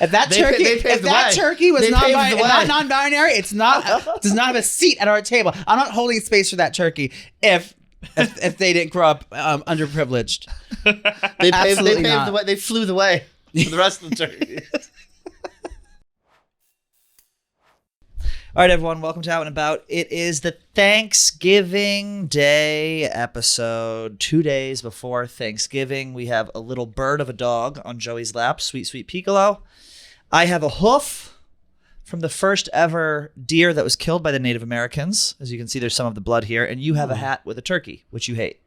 If that turkey was not non-binary, it's not does not have a seat at our table. I'm not holding space for that turkey if they didn't grow up underprivileged. They paved the way. They flew the way for the rest of the turkey. All right, everyone, welcome to Out and About. It is the Thanksgiving Day episode. 2 days before Thanksgiving, we have a little bird of a dog on Joey's lap, sweet, sweet Piccolo. I have a hoof from the first ever deer that was killed by the Native Americans. As you can see, there's some of the blood here. And you have a hat with a turkey, which you hate.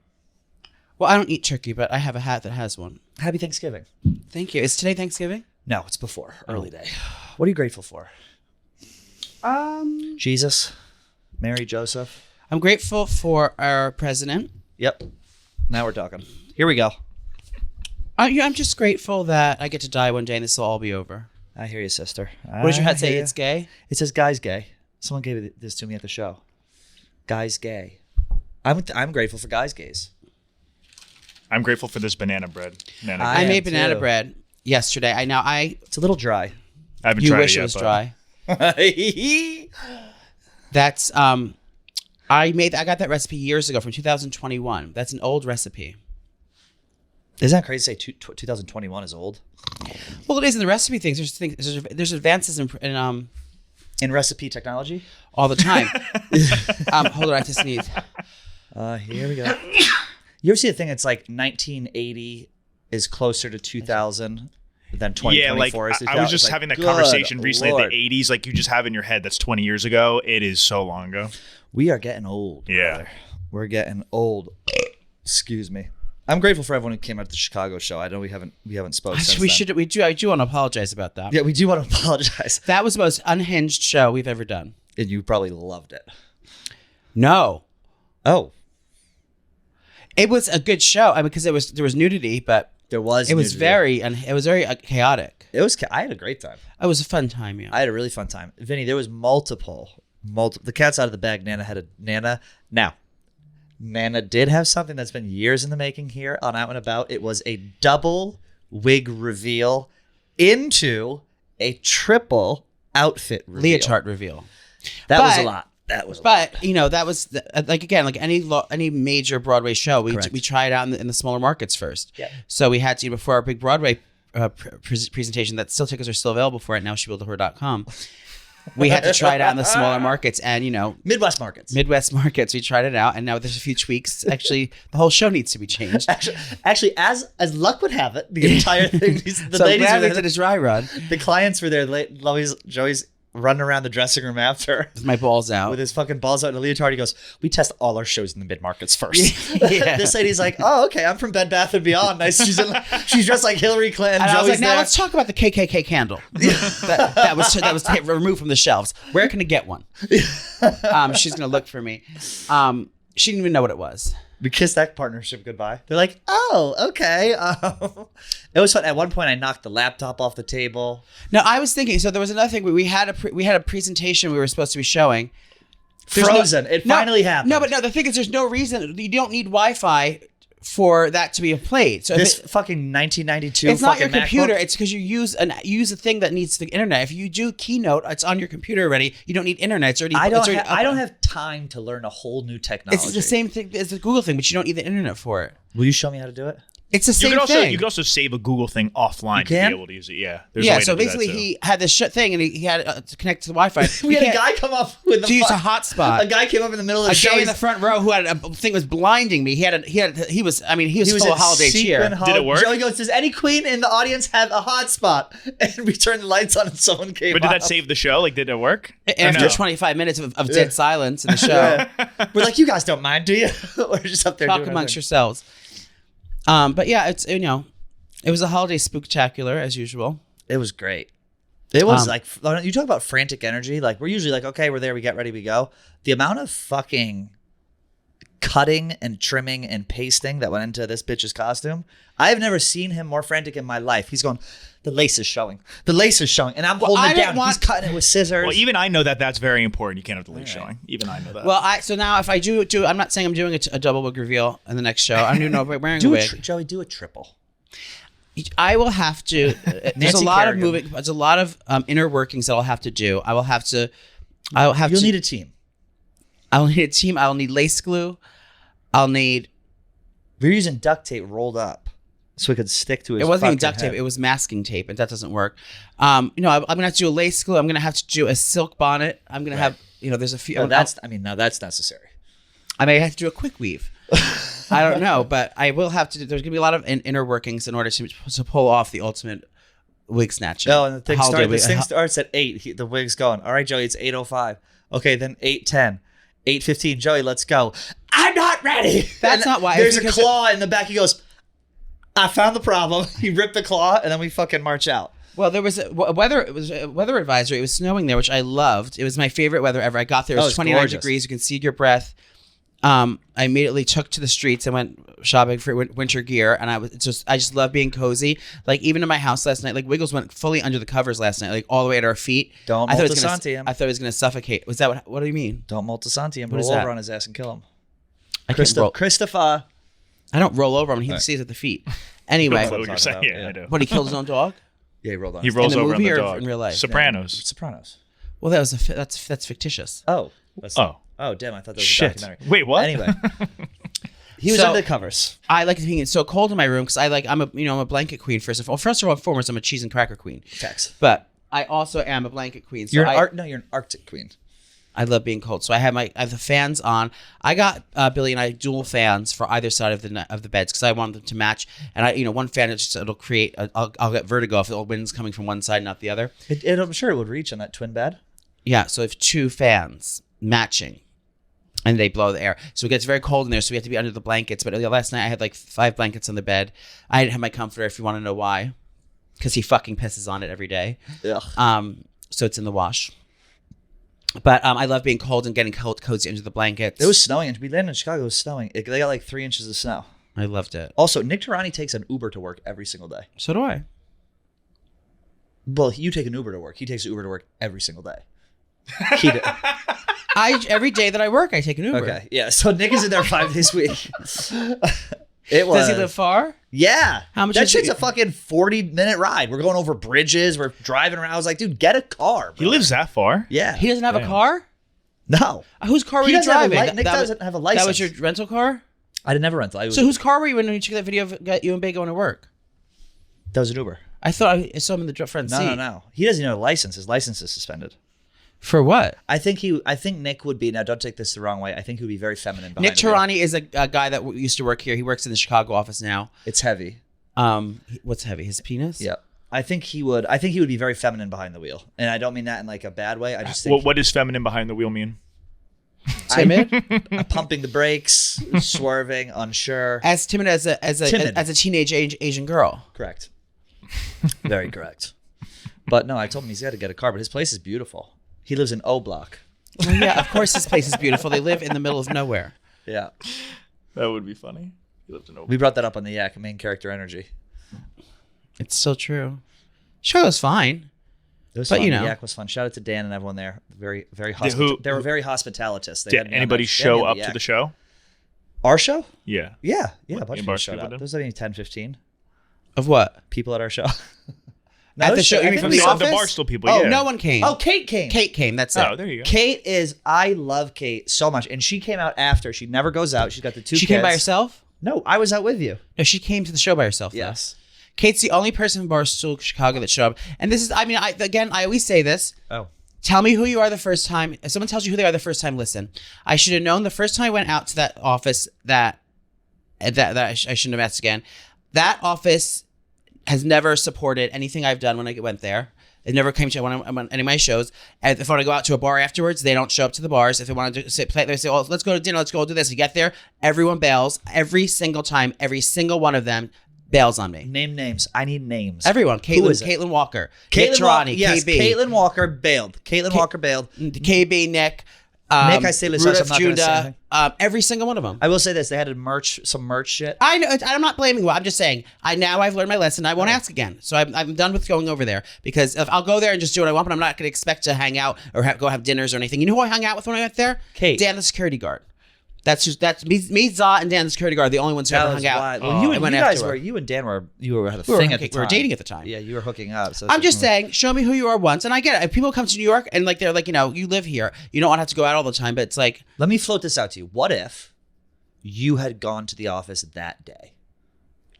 Well, I don't eat turkey, but I have a hat that has one. Happy Thanksgiving. Thank you. Is today Thanksgiving? No, it's before. Early day. What are you grateful for? Jesus, Mary, Joseph. I'm grateful for our president. Yep. Now we're talking. Here we go. I'm just grateful that I get to die one day and this will all be over. I hear you, sister. What does your hat say? It's gay? It says guy's gay. Someone gave this to me at the show. Guy's gay. I'm grateful for guys gays. I'm grateful for this banana bread. I made banana bread yesterday. It's a little dry. I haven't tried it yet. You wish it was dry. That's I got that recipe years ago from 2021. That's an old recipe. Isn't that crazy to say 2021 is old? Well, it is in the recipe things. There's advances in recipe technology all the time. Hold on, I have to sneeze. Here we go. You ever see a thing that's like 1980 is closer to 2000 than 2024 is? I was just having that conversation recently. Lord. The 80s, like you just have in your head, that's 20 years ago. It is so long ago. We are getting old. Yeah. Brother. We're getting old. Excuse me. I'm grateful for everyone who came out to the Chicago show. I know we haven't spoken since then. I do want to apologize about that. Yeah, we do want to apologize. That was the most unhinged show we've ever done. And you probably loved it. No. Oh. It was a good show. I mean, because there was nudity, but it was very chaotic. I had a great time. It was a fun time, yeah. I had a really fun time. Vinny, there was multiple. The cat's out of the bag. Nana did have something that's been years in the making here on Out and About. It was a double wig reveal into a triple outfit reveal. Leotard reveal. That was a lot. That was like any major Broadway show, we try it out in the smaller markets first. Yeah. So we had to, before our big Broadway presentation that tickets are still available for it now, shebilltheher.com. We had to try it out in the smaller markets and, Midwest markets. We tried it out and now there's a few tweaks. Actually, the whole show needs to be changed. Actually, as luck would have it, the entire thing, the ladies were there. Did a dry run. The clients were there. Joey's running around the dressing room after. With my balls out. With his fucking balls out in a leotard. He goes, we test all our shows in the mid-markets first. Yeah. This lady's like, oh, okay, I'm from Bed Bath & Beyond. Nice. She's dressed like Hillary Clinton. And I was like, now let's talk about the KKK candle. that was removed from the shelves. Where can I get one? She's going to look for me. She didn't even know what it was. We kissed that partnership goodbye. They're like, oh, okay. It was fun. At one point, I knocked the laptop off the table. No, I was thinking. So there was another thing. We had a presentation we were supposed to be showing. Frozen. It finally happened. No, but the thing is, there's no reason. You don't need Wi-Fi for that to be played. So this fucking 1992. It's not your MacBook. computer. It's because you use a thing that needs the internet. If you do Keynote, it's on your computer already. You don't need internet. It's already. I don't have time to learn a whole new technology. It's the same thing as the Google thing, but you don't need the internet for it. Will you show me how to do it? It's the same thing. You can also save a Google thing offline to be able to use it. Yeah. So basically, he had this thing, and he had to connect to the Wi-Fi. We had a guy come up with use a hotspot. A guy came up in the middle of the show. A guy in the front row who had a thing was blinding me. He was full of holiday cheer. Did it work? Joey goes, does any queen in the audience have a hotspot? And we turned the lights on, and someone came. But did that save the show? Like, did it work? After 25 minutes of dead silence in the show, we're like, you guys don't mind, do you? We're just up there talk amongst yourselves. But yeah, it's it was a holiday spooktacular as usual. It was great. It was you talk about frantic energy. Like we're usually like, okay, we're there, we get ready, we go. The amount of fucking cutting and trimming and pasting that went into this bitch's costume, I've never seen him more frantic in my life. He's going, the lace is showing. The lace is showing. And I'm holding it down. He's cutting it with scissors. Well, even I know that's very important. You can't have the lace showing. Even I know that. Well, so now if I do, I'm not saying I'm doing a double wig reveal in the next show. I'm wearing a wig. Joey, do a triple. I will have to. There's a lot of moving. There's a lot of inner workings that I'll have to do. I'll have to. You'll need a team. I'll need a team. I'll need lace glue. I'll need. We're using duct tape rolled up so it could stick to his. It wasn't even duct head. tape. It was masking tape, and that doesn't work. I'm gonna have to do a lace glue. I'm gonna have to do a silk bonnet. I'm gonna have. There's a few. No, that's necessary. I may have to do a quick weave. I don't know, but I will have to. There's gonna be a lot of inner workings in order to pull off the ultimate wig snatching. No, and the thing starts at 8. The wig's going. All right, Joey, it's 8:05. Okay, then 8:10, 8:15. Joey, let's go. I'm not ready. That's not why. There's a claw in the back. He goes, I found the problem. He ripped the claw, and then we fucking march out. Well, there was a weather advisory. It was snowing there, which I loved. It was my favorite weather ever. I got there. It was 29 degrees. You can see your breath. I immediately took to the streets and went shopping for winter gear, and I just love being cozy. Like even in my house last night, like Wiggles went fully under the covers last night, like all the way at our feet. Don't Multisanti him. I thought it was gonna suffocate. Was that what do you mean? Don't Multisanti him. Roll over on his ass and kill him. Christopher. I don't roll over him. He stays at the feet. Anyway, that's what you're saying. Yeah, I do. What, he killed his own dog? Yeah, he rolled on. He rolls over on the dog. In real life. Sopranos. Well, that's fictitious. Oh, damn! I thought that was a documentary. Wait, what? Anyway, he was under the covers. I like being so cold in my room because I'm a blanket queen first of all. First of all, foremost, I'm a cheese and cracker queen. Facts. But I also am a blanket queen. So you're an Arctic queen. I love being cold, so I have the fans on. I got Billy and I dual fans for either side of the beds because I wanted them to match. And one fan it'll create. I'll get vertigo if the wind's coming from one side, not the other. I'm sure it would reach on that twin bed. Yeah, so if 2 fans matching, and they blow the air, so it gets very cold in there. So we have to be under the blankets. But last night I had like 5 blankets on the bed. I didn't have my comforter. If you want to know why, because he fucking pisses on it every day. Ugh. So it's in the wash. But I love being cold and getting cozy under the blankets. It was snowing. We landed in Chicago. It was snowing. They got like 3 inches of snow. I loved it. Also, Nick Tarani takes an Uber to work every single day. So do I. Well, you take an Uber to work. He takes an Uber to work every single day. Every day that I work, I take an Uber. Okay, yeah. So Nick is in there 5 days a week. Does he live far? Yeah. How much? That shit's a fucking 40-minute ride. We're going over bridges. We're driving around. I was like, dude, get a car, bro. He lives that far? Yeah. He doesn't have a car? No. Whose car were you driving? Nick doesn't have a license. That was your rental car? I didn't have a rental. So whose car were you in when you took that video of you and Bay going to work? That was an Uber. I thought I saw him in the front seat. No. He doesn't even have a license. His license is suspended. For what? I think Nick would be, now don't take this the wrong way, I think he would be very feminine behind Nick Tarani is a guy that used to work here. He works in the Chicago office now. It's heavy. What's heavy? His penis? Yeah. I think he would be very feminine behind the wheel. And I don't mean that in like a bad way. I just think what does feminine behind the wheel mean? Timid? Pumping the brakes, swerving, unsure. As timid as a teenage Asian girl. Correct. Very correct. But no, I told him he's got to get a car, but his place is beautiful. He lives in O Block. Well, yeah, of course his place is beautiful. They live in the middle of nowhere. Yeah. That would be funny. He lives in O Block. We brought that up on the Yak, main character energy. It's still true. Show was fine. It was fun. The Yak was fun. Shout out to Dan and everyone there. Very, very they were very hospitalitous. Did anybody show up to the show? Our show? Yeah. Yeah. A bunch of people showed up. There was only 10, 15. Of what? People at our show. At the show, you mean from the office? The Barstool people, yeah. Oh, no one came. Oh, Kate came. Kate came, that's it. Oh, there you go. I love Kate so much. And she came out after. She never goes out. She's got the 2 kids. She came by herself? No, I was out with you. No, she came to the show by herself. Yes. Though. Kate's the only person in Barstool, Chicago that showed up. And this is, I always say this. Oh. Tell me who you are the first time. If someone tells you who they are the first time, listen. I should have known the first time I went out to that office that I shouldn't have asked again. That office has never supported anything I've done when I went there. It never came to when I'm on any of my shows. And if I want to go out to a bar afterwards, they don't show up to the bars. If they want to play, they say, "Oh, let's go to dinner. Let's go do this." You get there, everyone bails every single time. Every single one of them bails on me. Name names. I need names. Everyone. Caitlin Walker. Nick Tarani. Yes, KB. Caitlin Walker bailed. Walker bailed. KB, Nick. Nick, I say this. I'm not going to say anything. Every single one of them. I will say this: they had some merch shit. I know. I'm not blaming you. I'm just saying. I've learned my lesson. I won't ask again. So I'm done with going over there because if I'll go there and just do what I want, but I'm not going to expect to hang out or go have dinners or anything. You know who I hung out with when I went there? Kate. Dan, the security guard. That's me, Za, and Dan, the security guard, are the only ones who ever hung out. Well, you and Dan were a thing at the time. We were dating at the time. Yeah, you were hooking up. So I'm just saying, show me who you are once, and I get it. If people come to New York and like they're like, you live here, you don't want to have to go out all the time, but it's like, let me float this out to you. What if you had gone to the office that day?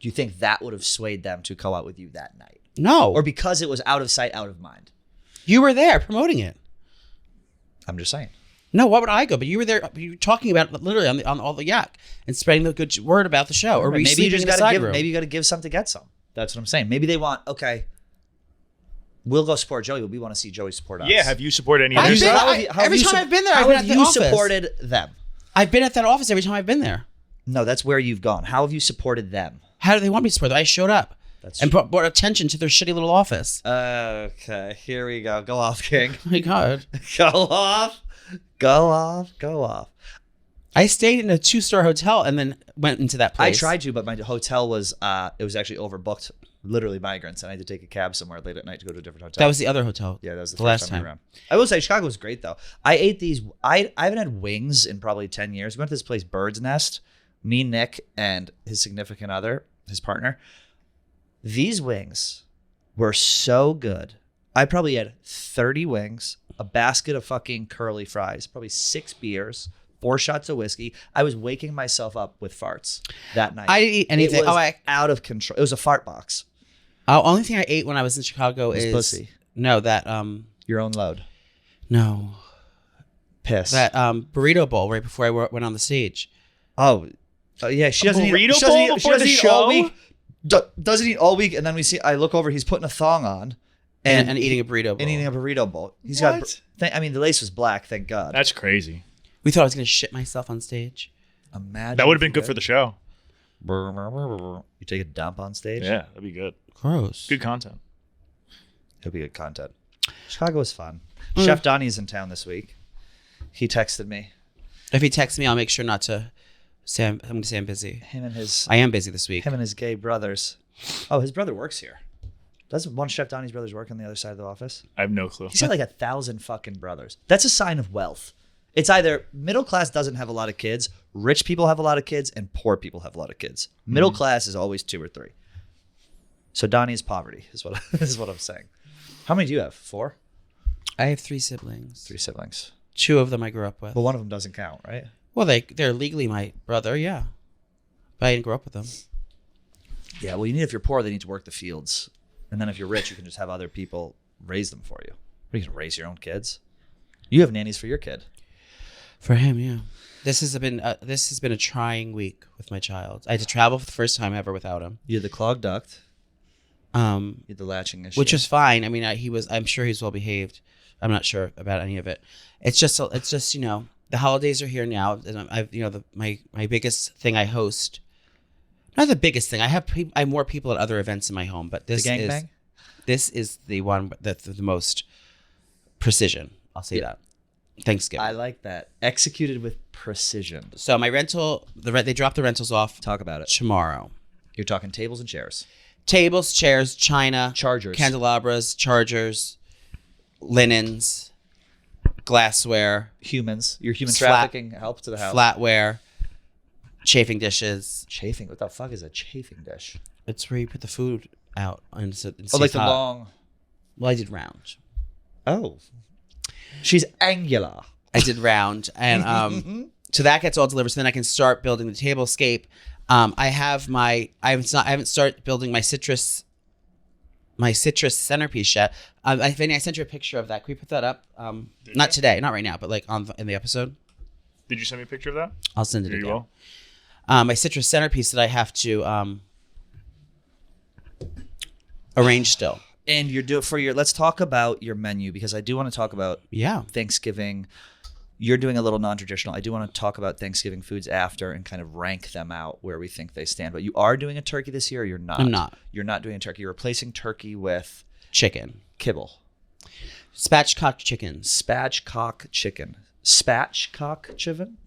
Do you think that would have swayed them to go out with you that night? No. Or because it was out of sight, out of mind? You were there promoting it. I'm just saying. No, why would I go? But you were there. You were talking about it literally on all the yak and spreading the good word about the show. Or maybe you just got to give. Room? Maybe you got to give some to get some. That's what I'm saying. Maybe they want. Okay, we'll go support Joey, but we want to see Joey support us. Yeah. Have you supported any I've others? been, every time I've been there, I've been at the office. How have you supported them? I've been at that office every time I've been there. No, that's where you've gone. How have you supported them? How do they want me to support them? I showed up and brought attention to their shitty little office. Okay, here we go. Go off, King. Oh my God. Go off. Go off. Go off. I stayed in a 2-star hotel and then went into that place. I tried to, but my hotel was it was actually overbooked. Literally migrants, and I had to take a cab somewhere late at night to go to a different hotel. That was the other hotel. Yeah, that was the last first time around. I will say Chicago was great though. I ate these. I haven't had wings in probably 10 years. We went to this place, Bird's Nest. Me, Nick, and his significant other, his partner. These wings were so good. I probably had 30 wings, a basket of fucking curly fries, probably 6 beers, 4 shots of whiskey. I was waking myself up with farts that night. I didn't eat anything. It was out of control. It was a fart box. Only thing I ate when I was in Chicago is pussy. No, that Your own load. No. Piss. That burrito bowl right before I went on the stage. Oh, yeah. She doesn't eat burrito bowl before the show. All week. Doesn't eat all week, and then we see. I look over. He's putting a thong on, and eating a burrito bowl. And eating a burrito bowl. He's What? got. I mean, the lace was black. Thank God. That's crazy. We thought I was gonna shit myself on stage. Imagine That would have been good for the show. You take a dump on stage. Yeah, that'd be good. Gross. Good content. It'll be good content. Chicago was fun. Chef Donnie's in town this week. He texted me. If he texts me, I'll make sure not to say I'm going to say I'm busy. I am busy this week. Him and his gay brothers. Oh, his brother works here. Doesn't one Chef Donnie's brothers work on the other side of the office? I have no clue. He's got like 1,000 fucking brothers. That's a sign of wealth. It's either middle class doesn't have a lot of kids, rich people have a lot of kids, and poor people have a lot of kids. Middle class is always 2 or 3. So Donnie is poverty, is what I'm saying. How many do you have? 4? I have 3 siblings. 3 siblings. 2 of them I grew up with. Well, one of them doesn't count, right? Well, they're legally my brother, yeah. But I didn't grow up with them. Yeah, well, if you're poor, they need to work the fields. And then if you're rich, you can just have other people raise them for you. Or you can raise your own kids. You have nannies for your kid. For him, yeah. This has been a trying week with my child. I had to travel for the first time ever without him. You had the clogged duct. You had the latching issue. Which was fine. I mean, I'm sure he's well behaved. I'm not sure about any of it. It's just the holidays are here now, and I've my biggest thing I host. Not the biggest thing. I have more people at other events in my home, but this is the one that's the most precision. I'll say that. Thanksgiving. I like that. Executed with precision. So my rental, they dropped the rentals off. Talk about it. Tomorrow. You're talking tables and chairs. Tables, chairs, china, chargers, candelabras, chargers, linens, glassware, humans. Your human trafficking help to the house. Flatware, chafing dishes. Chafing? What the fuck is a chafing dish? It's where you put the food out. And like the long. Well, I did round. Oh. She's angular. I did round, and so that gets all delivered. So then I can start building the tablescape. I haven't started building my citrus centerpiece yet. Vinny, I sent you a picture of that. Can we put that up? Not today, not right now, but like in the episode. Did you send me a picture of that? I'll send it Here again. You will. My citrus centerpiece that I have to arrange still. And let's talk about your menu, because I do want to talk about Thanksgiving. You're doing a little non-traditional. I do want to talk about Thanksgiving foods after and kind of rank them out where we think they stand. But you are doing a turkey this year, or you're not? I'm not. You're not doing a turkey. You're replacing turkey with chicken. Kibble. Spatchcock chicken. Spatchcock chicken. Spatchcock chicken?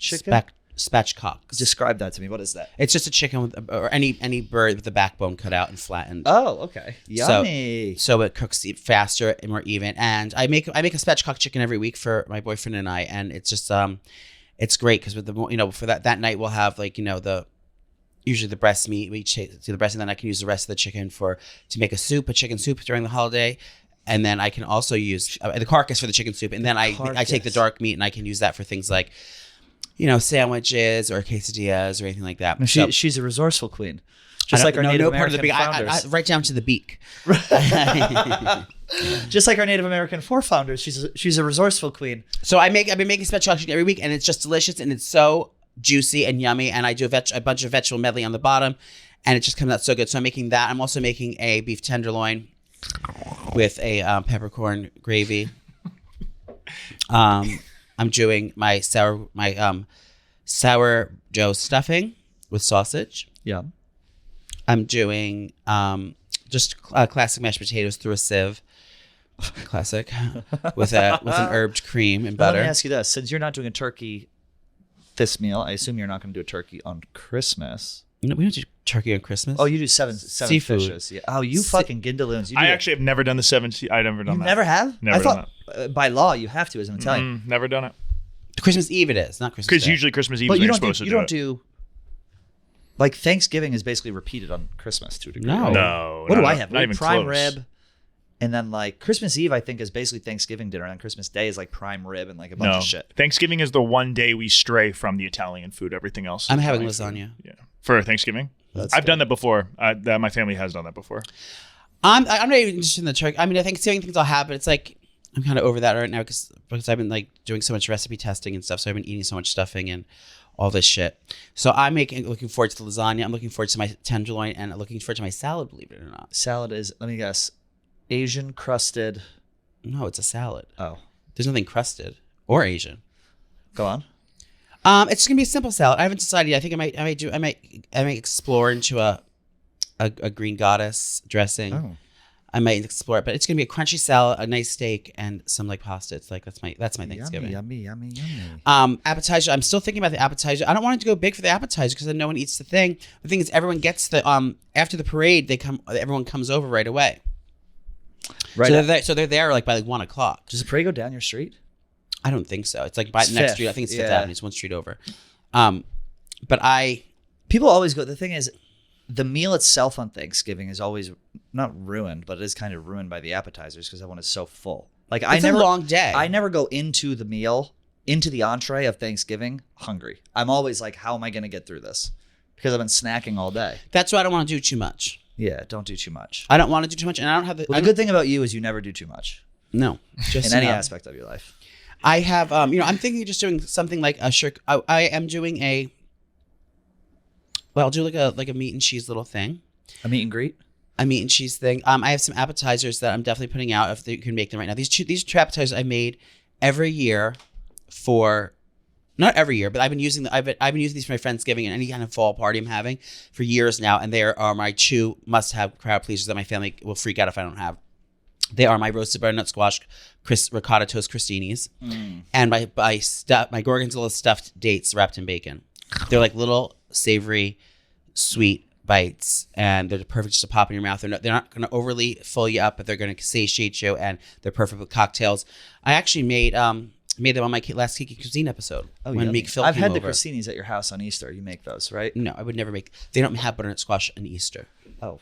Spatchcock. Describe that to me. What is that? It's just a chicken or any bird with the backbone cut out and flattened. Oh, okay. Yummy. So it cooks faster and more even. And I make a spatchcock chicken every week for my boyfriend and I, and it's just it's great because with for that night we'll have usually the breast meat. We do the breast, and then I can use the rest of the chicken to make a chicken soup during the holiday. And then I can also use the carcass for the chicken soup. And then I take the dark meat and I can use that for things like, sandwiches or quesadillas or anything like that. She's a resourceful queen. Just like our Native American founders. Right down to the beak. Just like our Native American forefounders, she's a resourceful queen. So I've been making special chicken every week, and it's just delicious, and it's so juicy and yummy. And I do a bunch of vegetable medley on the bottom, and it just comes out so good. So I'm making that. I'm also making a beef tenderloin with a peppercorn gravy. I'm doing my sourdough stuffing with sausage. Yeah. I'm doing just classic mashed potatoes through a sieve. Classic. with an herbed cream and butter. Let me ask you this. Since you're not doing a turkey this meal, I assume you're not going to do a turkey on Christmas. No, we don't do turkey on Christmas. Oh, you do seven seafood fishes. Yeah. Oh, you fucking gindaloons. I actually have never done the seven. I've never done that. Never have? Never I thought by law you have to as an Italian. Never done it. Christmas Eve it is, not Christmas Day. Because usually Christmas Eve But is when you're supposed to do it. You don't do... Like Thanksgiving is basically repeated on Christmas to a degree. No. Right? No. What do I have? Not even prime close. rib. And then like Christmas Eve, I think, is basically Thanksgiving dinner. And Christmas Day is like prime rib and like a bunch of shit. Thanksgiving is the one day we stray from the Italian food. Everything else is I'm having Italian lasagna. Food. Yeah. For Thanksgiving? I've done that before. My family has done that before. I'm not even interested in the turkey. I mean, I think Thanksgiving things I'll have, but it's like I'm kind of over that right now because I've been like doing so much recipe testing and stuff. So I've been eating so much stuffing and all this shit. So I'm looking forward to the lasagna. I'm looking forward to my tenderloin and looking forward to my salad, believe it or not. Salad is, let me guess, Asian crusted. No, it's a salad. Oh. There's nothing crusted or Asian. Go on. It's gonna be a simple salad. I haven't decided yet. I think I might explore into a green goddess dressing. Oh. I might explore it, but it's gonna be a crunchy salad, a nice steak, and some like pasta. It's like that's my Thanksgiving. Yummy. Appetizer. I'm still thinking about the appetizer. I don't want it to go big for the appetizer because then no one eats the thing. The thing is, everyone gets the after the parade. Everyone comes over right away. Right. So they're there like by 1 o'clock. Does the parade go down your street? I don't think so. It's like by the next street. I think it's Fifth Avenue. It's one street over. People always go. The thing is, the meal itself on Thanksgiving is always not ruined, but it is kind of ruined by the appetizers because everyone is so full. Like it's a long day. I never go into the meal, into the entree of Thanksgiving hungry. I'm always like, how am I going to get through this? Because I've been snacking all day. That's why I don't want to do too much. Yeah, don't do too much. I don't want to do too much, and I don't have the. Well, the good thing about you is you never do too much. No, just in any aspect of your life. I have, I'm thinking of just doing something like a shirk. I am doing I'll do like a meat and cheese little thing. A meet and greet? A meat and cheese thing. I have some appetizers that I'm definitely putting out if you can make them right now. These two appetizers I made every year not every year, but I've been using these for my Friendsgiving and any kind of fall party I'm having for years now. And they are my two must-have crowd pleasers that my family will freak out if I don't have. They are my roasted butternut squash ricotta toast crostinis and my gorgonzola stuffed dates wrapped in bacon. They're like little savory, sweet bites, and they're perfect just to pop in your mouth. They're not going to overly fill you up, but they're going to satiate you, and they're perfect with cocktails. I actually made them on my last Kiki Cuisine episode when Meek Phil I've came had over. the crostinis at your house on Easter. You make those, right? No, I would never make. They don't have butternut squash on Easter. Oh,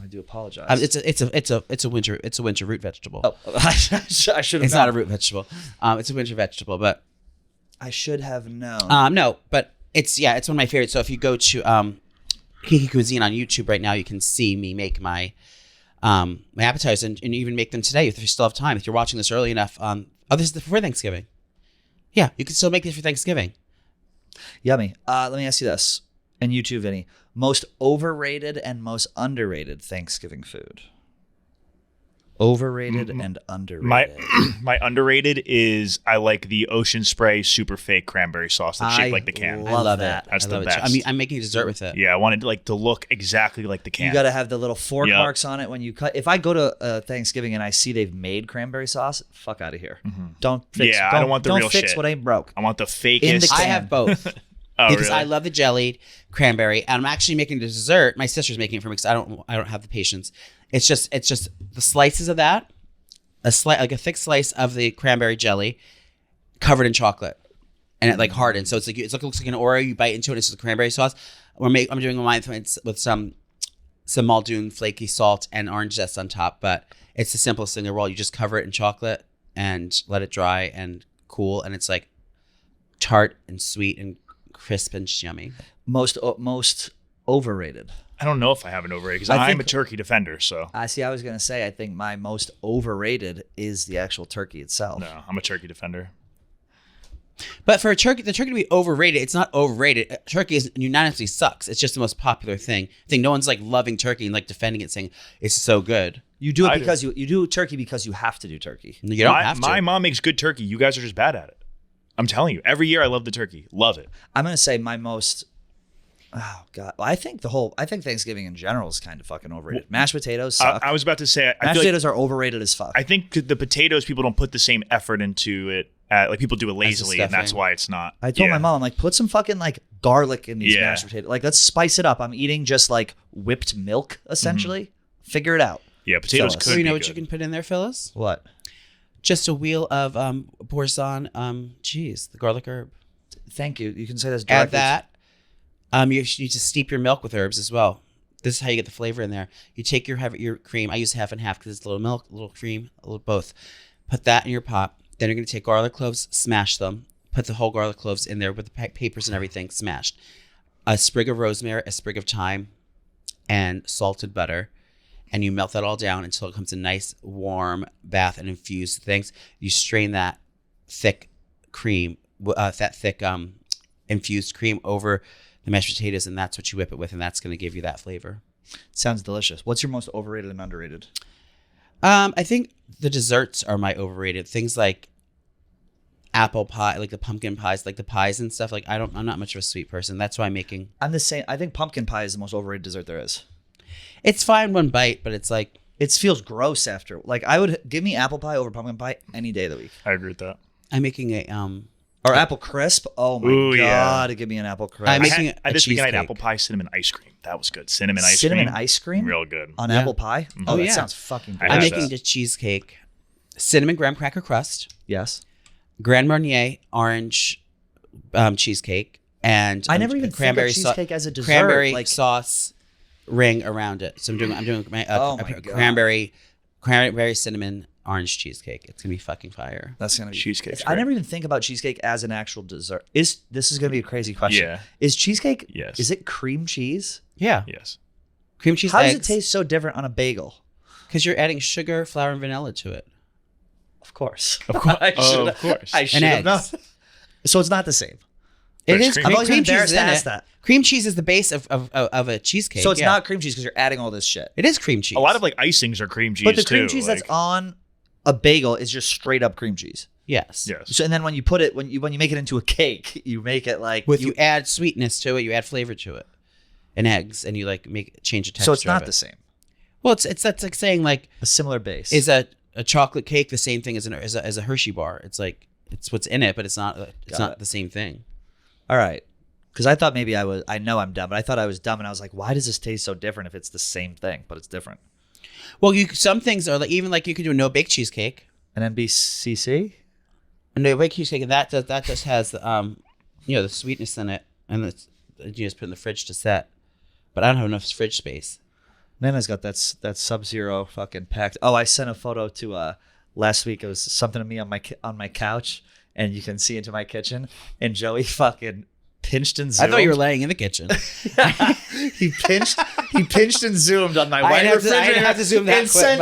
I do apologize. It's a winter root vegetable. Oh, I should have. It's not a root vegetable. It's a winter vegetable, but I should have known. No, but it's one of my favorites. So if you go to Kiki Cuisine on YouTube right now, you can see me make my appetizers and even make them today if you still have time. If you're watching this early enough. This is before Thanksgiving. Yeah, you can still make this for Thanksgiving. Yummy. Let me ask you this, and you too, Vinny. Most overrated and most underrated Thanksgiving food. Overrated and underrated. My underrated is I like the Ocean Spray super fake cranberry sauce that's shaped like the can. I love that. That's the love best. I mean, I'm making dessert with it. Yeah, I wanted to look exactly like the can. You got to have the little fork marks on it when you cut. If I go to Thanksgiving and I see they've made cranberry sauce, fuck out of here. Mm-hmm. Don't fix. Yeah, I don't want the real Don't fix shit. what ain't broke. I want the fakest. I have both. Because really? I love the jellied cranberry, and I'm actually making the dessert. My sister's making it for me because I don't have the patience. It's just the slices of that, like a thick slice of the cranberry jelly, covered in chocolate. and it like hardens. So it's like it looks like an Oreo. You bite into it. It's just a cranberry sauce. I'm doing mine with some Muldoon flaky salt and orange zest on top, but it's the simplest thing in the world. You just cover it in chocolate and let it dry and cool, and it's like tart and sweet and crisp and yummy. Most overrated. I don't know if I have an overrated because I'm a turkey defender. So I was going to say, I think my most overrated is the actual turkey itself. No, I'm a turkey defender. But for the turkey to be overrated, it's not overrated. Turkey unanimously sucks. It's just the most popular thing. I think no one's like loving turkey and like defending it, saying it's so good. You do it because you do turkey because you have to do turkey. You don't have to. My mom makes good turkey. You guys are just bad at it. I'm telling you. Every year I love the turkey. Love it. I'm going to say my most. Oh God! Well, I think Thanksgiving in general is kind of fucking overrated. Mashed potatoes suck. I was about to say mashed potatoes are overrated as fuck. I think the potatoes, people don't put the same effort into it. Like people do it lazily, and that's why it's not. I told my mom, I'm like, put some fucking like garlic in these mashed potatoes. Like, let's spice it up. I'm eating just like whipped milk essentially. Figure it out. Yeah, potatoes could. You know what you can put in there, Phyllis? What? Just a wheel of Boursin cheese, the garlic herb. Thank you. You can say this directly. Add that. You need to steep your milk with herbs as well. This is how you get the flavor in there. You take your cream. I use half and half because it's a little milk, a little cream, a little both. Put that in your pot. Then you're going to take garlic cloves, smash them. Put the whole garlic cloves in there with the papers and everything smashed. A sprig of rosemary, a sprig of thyme, and salted butter. And you melt that all down until it comes a nice warm bath and infused things. You strain that thick cream, infused cream over the mashed potatoes, and that's what you whip it with, and that's going to give you that flavor. Sounds delicious. What's your most overrated and underrated? I think the desserts are my overrated. Things like apple pie, like the pumpkin pies, like the pies and stuff. Like I'm not much of a sweet person. That's why I'm the same. I think pumpkin pie is the most overrated dessert there is. It's fine one bite, but it's like it feels gross after. Like I would give me apple pie over pumpkin pie any day of the week. I agree with that. I'm making a or apple crisp. Oh my God, give me an apple crisp. I'm making I this weekend I had apple pie cinnamon ice cream. That was good. Cinnamon ice cream, real good on apple pie. Mm-hmm. Oh, that sounds fucking good. I'm making the cheesecake, cinnamon graham cracker crust. Yes. Grand Marnier orange cheesecake, and I never even cranberry cheesecake as a dessert. Cranberry sauce ring around it. So I'm doing my cranberry cinnamon orange cheesecake. It's gonna be fucking fire. That's gonna be cheesecake. I never even think about cheesecake as an actual dessert. This is gonna be a crazy question. Yeah. Is cheesecake? Yes. Is it cream cheese? Yeah. Yes. Cream cheese. How eggs, does it taste so different on a bagel? Because you're adding sugar, flour, and vanilla to it. Of course. Of course. I should have known. So it's not the same. It is. I'm always cream cheese embarrassed is to in ask it. that. Cream cheese is the base of a cheesecake. So it's not cream cheese because you're adding all this shit. It is cream cheese. A lot of like icings are cream cheese. But the cream too, cheese like, that's on a bagel is just straight up cream cheese. Yes. Yes. So and then when you put it when you make it into a cake, you make it like you add sweetness to it, you add flavor to it, and eggs, and you like change the texture. So it's not of it. the same. Well, that's like saying like A similar base. is a chocolate cake the same thing as a Hershey bar? It's like it's what's in it, but it's not the same thing. All right. Because I thought maybe I know I'm dumb, but I thought I was dumb, and I was like, why does this taste so different if it's the same thing, but it's different? Well, some things are like even like you could do a no bake cheesecake. An NBCC? A no bake cheesecake, and that just has the the sweetness in it, and you just put it in the fridge to set. But I don't have enough fridge space. Nana's got that Sub-Zero fucking packed. Oh, I sent a photo to last week. It was something to me on my couch, and you can see into my kitchen, and Joey fucking pinched and zoomed. I thought you were laying in the kitchen. He pinched and zoomed on my white refrigerator. I didn't have to zoom that quick.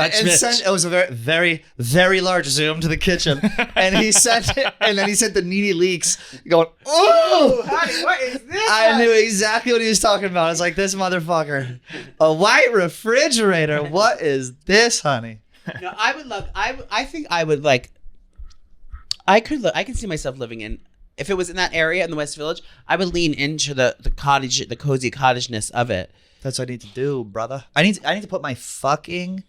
It was a very, very, very large zoom to the kitchen, and he sent it, and then he sent the needy leaks going, "Oh, honey, what is this?" I knew exactly what he was talking about. I was like, "This motherfucker, a white refrigerator. What is this, honey?" No, I would love. I think I would like. I can see myself living in. If it was in that area in the West Village, I would lean into the cottage, the cozy cottageness of it. That's what I need to do, brother. I need to put my fucking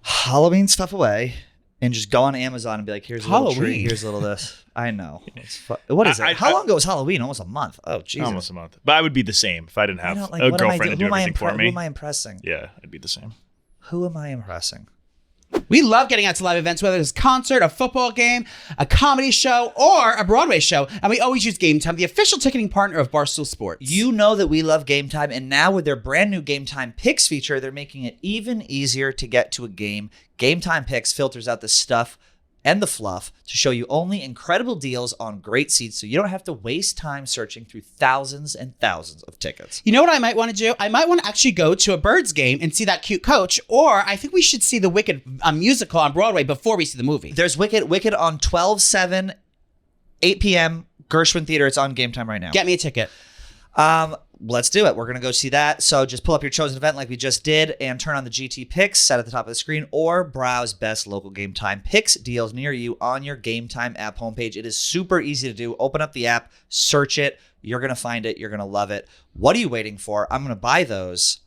Halloween stuff away and just go on Amazon and be like, here's a little tree, here's a little this. I know. What is it? How long ago was Halloween? Almost a month. Oh, Jesus. Almost a month. But I would be the same if I didn't have a girlfriend to do everything for me. Who am I impressing? Yeah, I'd be the same. Who am I impressing? We love getting out to live events, whether it's a concert, a football game, a comedy show, or a Broadway show. And we always use Gametime, the official ticketing partner of Barstool Sports. You know that we love Gametime, and now with their brand new Gametime Picks feature, they're making it even easier to get to a game. Gametime Picks filters out the stuff and the fluff to show you only incredible deals on great seats, so you don't have to waste time searching through thousands and thousands of tickets. You know what I might want to do? I might want to actually go to a Birds game and see that cute coach, or I think we should see the Wicked musical on Broadway before we see the movie. There's Wicked on 12/7, 8 p.m. Gershwin Theater. It's on Gametime right now. Get me a ticket. Let's do it. We're going to go see that. So just pull up your chosen event like we just did and turn on the GT Picks set at the top of the screen, or browse best local Gametime Picks deals near you on your Gametime app homepage. It is super easy to do. Open up the app, search it. You're going to find it. You're going to love it. What are you waiting for? I'm going to buy those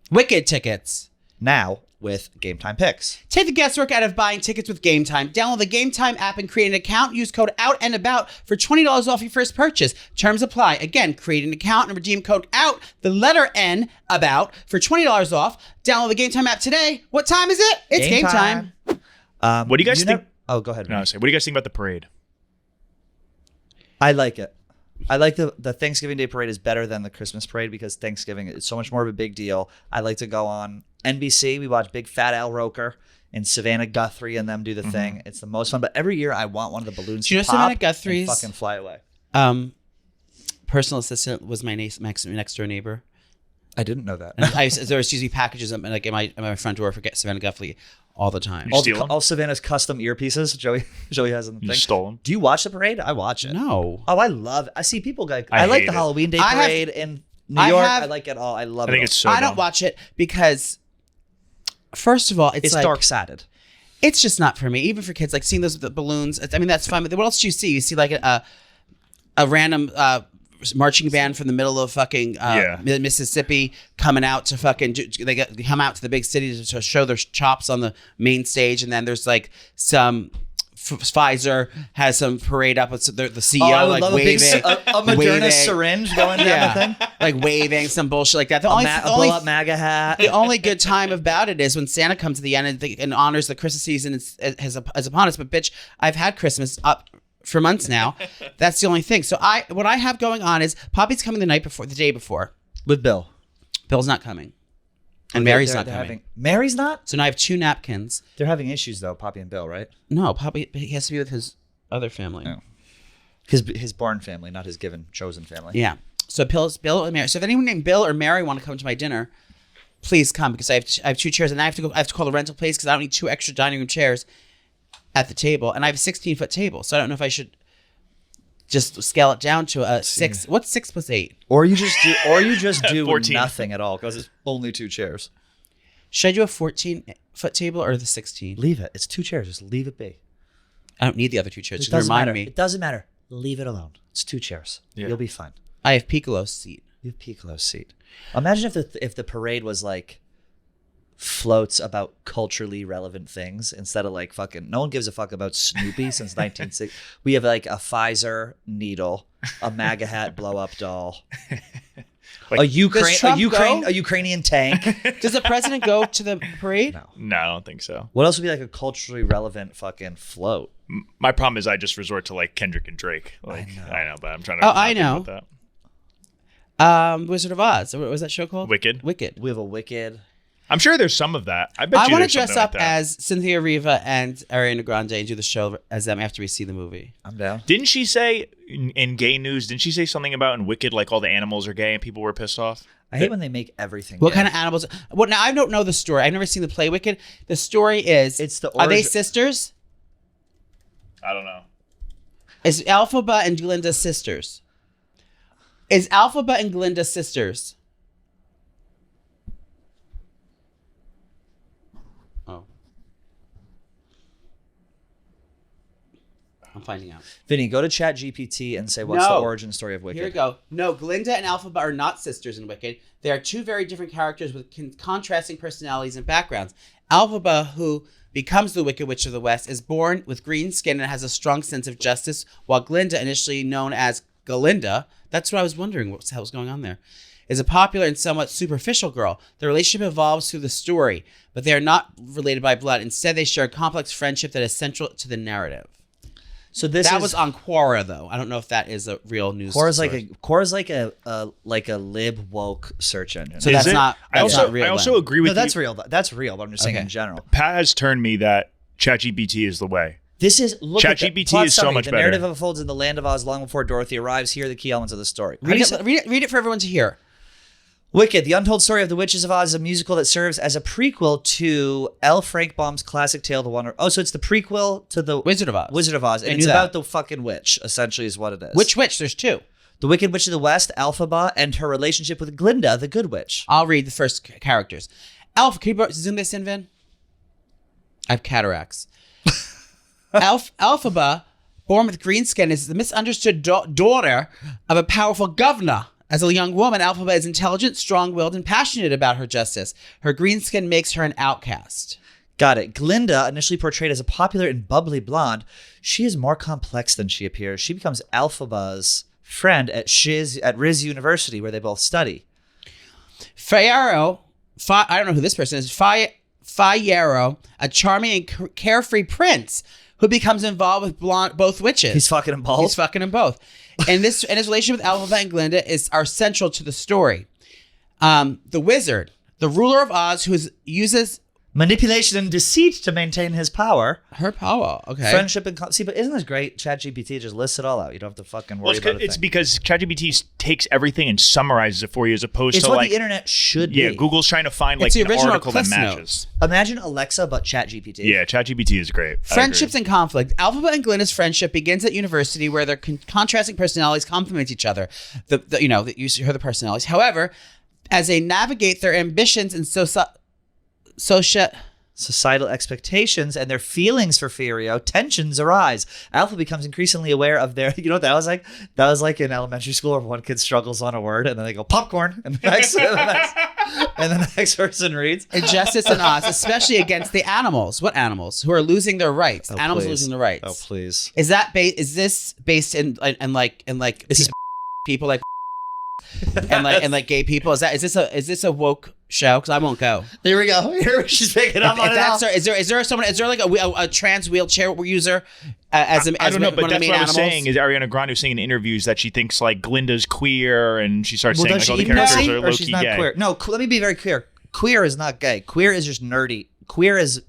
Wicked tickets now with Gametime Picks. Take the guesswork out of buying tickets with Gametime. Download the Gametime app and create an account. Use code OUTANDABOUT for $20 off your first purchase. Terms apply. Again, create an account and redeem code OUT, the letter N, ABOUT, for $20 off. Download the Gametime app today. What time is it? It's game time. What do you guys think? Oh, go ahead. No, what do you guys think about the parade? I like it. I like the Thanksgiving Day parade is better than the Christmas parade because Thanksgiving is so much more of a big deal. I like to go on NBC. We watch Big Fat Al Roker and Savannah Guthrie and them do the thing. It's the most fun. But every year I want one of the balloons to pop Savannah Guthrie's and fucking fly away. Personal assistant was my next door neighbor. I didn't know that. There was usually packages like in my front door for Savannah Guthrie all the time. All Savannah's custom earpieces Joey has in the thing. You stole them? Do you watch the parade? I watch it. No. Oh, I love it. I see people like I like the Halloween Day parade in New York. I like it all. I love it. I think it's so I don't watch it because first of all, it's like, dark-sided. It's just not for me. Even for kids, like seeing those balloons. I mean, that's fine. But what else do you see? You see like a random marching band from the middle of fucking Mississippi coming out to fucking. They come out to the big city to show their chops on the main stage, and then there's like some. Pfizer has some parade up with the CEO like waving a Moderna syringe going down the thing, like waving some bullshit like that. The blow up MAGA hat. The only good time about it is when Santa comes to the end and honors the Christmas season is upon us. But bitch, I've had Christmas up for months now. That's the only thing. So what I have going on is Poppy's coming the day before with Bill. Bill's not coming. And Mary's not coming. Mary's not? So now I have 2 napkins. They're having issues, though, Poppy and Bill, right? No, Poppy, he has to be with his other family. Oh. His born family, not his chosen family. Yeah. So Bill and Mary. So if anyone named Bill or Mary want to come to my dinner, please come because I have 2 chairs and I have to call the rental place because I don't need 2 extra dining room chairs at the table. And I have a 16-foot table. So I don't know if I should just scale it down to a 6. What's 6 plus 8? Or you just do 14. Nothing at all because it's only 2 chairs. Should I do a 14-foot table or the 16? Leave it. It's 2 chairs. Just leave it be. I don't need the other 2 chairs. It doesn't remind matter. me. It doesn't matter. Leave it alone. It's 2 chairs. Yeah. You'll be fine. I have Piccolo's seat. You have Piccolo's seat. Imagine if the parade was like floats about culturally relevant things instead of like fucking no one gives a fuck about Snoopy since 1960. We have like a Pfizer needle, a MAGA hat blow up doll, like, a Ukrainian tank. Does the president go to the parade? No, I don't think so. What else would be like a culturally relevant fucking float? My problem is I just resort to like Kendrick and Drake. Like I know, but I'm trying to. I know. About that. Wizard of Oz. What was that show called? Wicked. We have a Wicked. I'm sure there's some of that. I bet I want to there's dress something up like that. as Cynthia Erivo and Ariana Grande and do the show as them after we see the movie. I'm down. Didn't she say in gay news? Didn't she say something about in Wicked like all the animals are gay and people were pissed off? I hate when they make everything. What gay. kind of animals? Well, now I don't know the story. I've never seen the play Wicked. The story is are they sisters? I don't know. Is Alphaba and Glinda sisters? Is Alphaba and Glinda sisters? Oh. I'm finding out. Vinny, go to ChatGPT and say what's the origin story of Wicked. Here we go. No, Glinda and Alphaba are not sisters in Wicked. They are 2 very different characters with contrasting personalities and backgrounds. Alphaba, who becomes the Wicked Witch of the West, is born with green skin and has a strong sense of justice, while Glinda, initially known as Galinda, that's what I was wondering what the hell was going on there, is a popular and somewhat superficial girl. The relationship evolves through the story, but they are not related by blood. Instead, they share a complex friendship that is central to the narrative. So that was on Quora, though. I don't know if that is a real news. Quora's like a lib woke search engine. So that's not real. I also agree with you. That's real. That's real. But I'm just saying in general. Pat has turned me that ChatGPT is the way. This is ChatGPT is so much better. The narrative unfolds in the land of Oz long before Dorothy arrives. Here are the key elements of the story. Read it for everyone to hear. Wicked, The Untold Story of the Witches of Oz is a musical that serves as a prequel to L. Frank Baum's classic tale, The Wonder... Oh, so it's the prequel to the... Wizard of Oz. Wizard of Oz. And it's about the fucking witch, essentially, is what it is. Which witch? There's two. The Wicked Witch of the West, Elphaba, and her relationship with Glinda, the Good Witch. I'll read the first characters. Can you zoom this in, Vin? I have cataracts. Elphaba, born with green skin, is the misunderstood daughter of a powerful governor. As a young woman, Elphaba is intelligent, strong-willed, and passionate about her justice. Her green skin makes her an outcast. Got it. Glinda, initially portrayed as a popular and bubbly blonde, she is more complex than she appears. She becomes Elphaba's friend at Riz University, where they both study. Fayero, I don't know who this person is. Fayero, a charming and carefree prince who becomes involved with both witches. He's fucking them both? He's fucking them both. And his relationship with Elphaba and Glinda are central to the story. The wizard, the ruler of Oz, who uses manipulation and deceit to maintain his power. Her power, okay. Friendship and... See, but isn't this great? ChatGPT just lists it all out. You don't have to fucking worry about it. It's because ChatGPT takes everything and summarizes it for you as opposed to like... It's what the internet should be. Yeah, Google's trying to find like an article that matches. Notes. Imagine Alexa, but ChatGPT. Yeah, ChatGPT is great. Friendships and conflict. Elphaba and Glinda's friendship begins at university where their contrasting personalities complement each other. You heard the personalities. However, as they navigate their ambitions and societal expectations and their feelings for Firio, tensions arise. Alpha becomes increasingly aware of their... You know what that was like? That was like in elementary school where one kid struggles on a word and then they go, popcorn, and the next person reads. Injustice in Oz, especially against the animals. What animals? Who are losing their rights. Animals losing their rights. Oh, please. Is this based in people like and like gay people? Is this a woke show? Because I won't go. There we go. Here she's picking up on it. Is there like a trans wheelchair user I don't know, but that's what I was saying. Is Ariana Grande was saying in interviews that she thinks like Glinda's queer, and she starts saying like all the characters are low key gay. Queer? No, let me be very clear. Queer is not gay. Queer is just nerdy. Queer is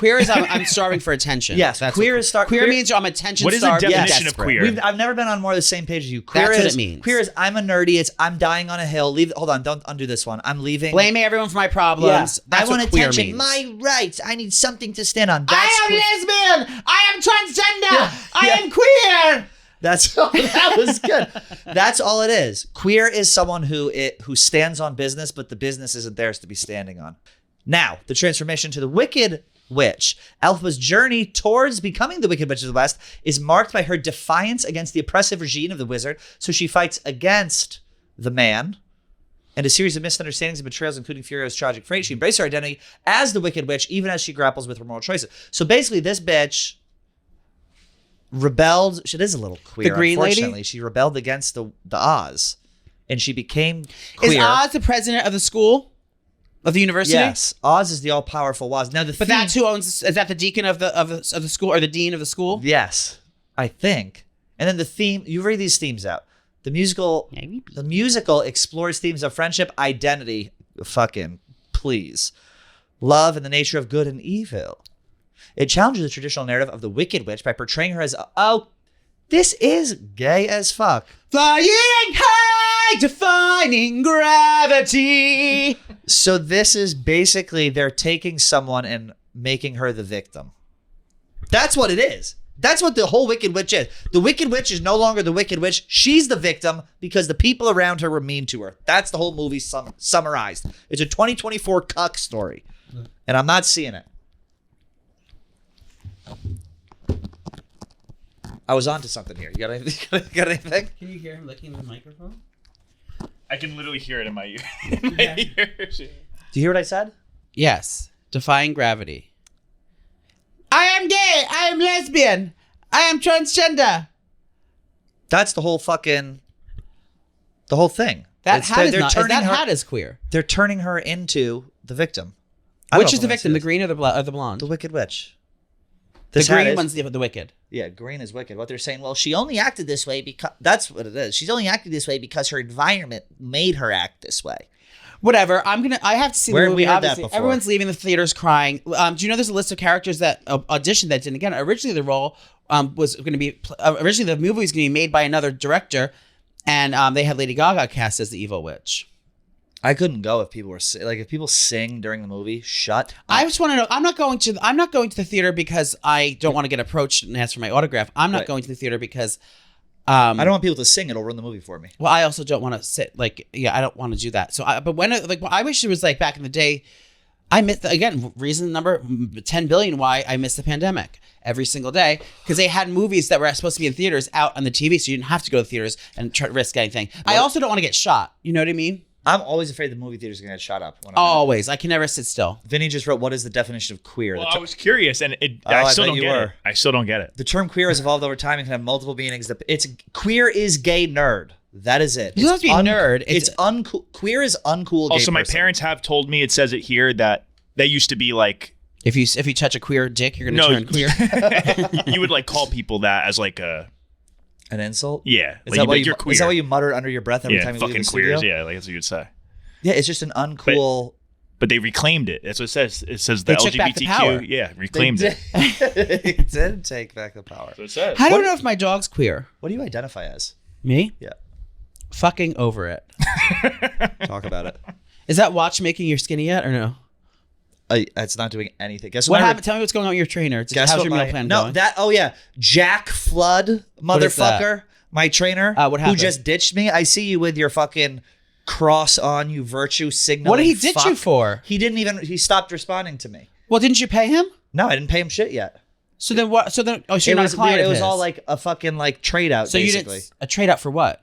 I'm starving for attention. Yes, queer means I'm attention starved. What is the definition of queer? I've never been on more the same page as you. That's what it means. Queer is I'm a nerdy. It's I'm dying on a hill. Hold on, don't undo this one. I'm leaving. Blaming everyone for my problems. Yeah. I want attention. Means. My rights. I need something to stand on. I am lesbian. I am transgender. I am queer. That was good. That's all it is. Queer is someone who stands on business, but the business isn't theirs to be standing on. Now, the transformation to the Wicked Witch. Elphaba's journey towards becoming the Wicked Witch of the West is marked by her defiance against the oppressive regime of the wizard, so she fights against the man. And a series of misunderstandings and betrayals, including Furio's tragic fate, she embraces her identity as the Wicked Witch, even as she grapples with her moral choices. So basically, this bitch rebelled. She is a little queer, the green unfortunately. Lady? She rebelled against the Oz, and she became queer. Is Oz the president of the school? Of the university? Yes, Oz is the all-powerful Oz. Now that's who owns. Is that the deacon of the school or the dean of the school? Yes, I think. And then the theme. You read these themes out. The musical explores themes of friendship, identity. Fucking please, love, and the nature of good and evil. It challenges the traditional narrative of the Wicked Witch by portraying her as this is gay as fuck. Flying high, defying gravity. So this is basically they're taking someone and making her the victim. That's what it is. That's what the whole Wicked Witch is. The Wicked Witch is no longer the Wicked Witch. She's the victim because the people around her were mean to her. That's the whole movie summarized. It's a 2024 cuck story. And I'm not seeing it. I was onto something here. You got anything? Can you hear him licking the microphone? I can literally hear it in my ears. Do you hear what I said? Yes. Defying gravity. I am gay. I am lesbian. I am transgender. That's the whole thing. That hat is queer. They're turning her into the victim. Which is the victim, the green or the blonde? The Wicked Witch. The green one's the Wicked. Yeah, green is Wicked. What they're saying, well, she only acted this way because... That's what it is. She's only acted this way because her environment made her act this way. Whatever. I have to see the movie. We heard that before. Everyone's leaving the theaters crying. Do you know there's a list of characters that auditioned that didn't get it? Originally, the role was going to be... originally, the movie was going to be made by another director, and they had Lady Gaga cast as the evil witch. I couldn't go if people were if people sing during the movie. Shut up. I just want to know. I'm not going to the theater because I don't want to get approached and ask for my autograph. I'm not going to the theater because I don't want people to sing. It'll ruin the movie for me. Well, I also don't want to sit I don't want to do that. So, but when I wish it was like back in the day. I missed reason number 10 billion why I missed the pandemic every single day because they had movies that were supposed to be in theaters out on the TV, so you didn't have to go to the theaters and try to risk anything. I also don't want to get shot. You know what I mean? I'm always afraid the movie theater's going to get shot up. Always. I can never sit still. Vinny just wrote, what is the definition of queer? Well, I was curious, and I still don't get it. I still don't get it. The term queer has evolved over time and can have multiple meanings. Queer is gay nerd. That is it. It doesn't have to be nerd. It's uncool. Queer is uncool gay Also, my person. parents have told me, it says it here, that they used to be like... If you touch a queer dick, you're going to turn queer. You would call people that as an insult? Yeah. Is that what you mutter under your breath every time you leave the studio? Fucking queers. Yeah, that's what you'd say. Yeah, it's just an uncool... But they reclaimed it. That's what it says. It says the LGBTQ. Yeah, reclaimed it. They did take back the power. That's what it says. I don't know if my dog's queer. What do you identify as? Me? Yeah. Fucking over it. Talk about it. Is that watch making you skinny yet or no? It's not doing anything. Guess what happened? Tell me what's going on with your trainer. How's your meal plan going? Jack Flood, motherfucker, my trainer, what happened? who just ditched me. I see you with your fucking cross on, you virtue signaling. What did he ditch you for? He stopped responding to me. Well, didn't you pay him? No, I didn't pay him shit yet. So then what? So you're not a client of his. It was all like a fucking trade out. So basically. You did a trade out for what?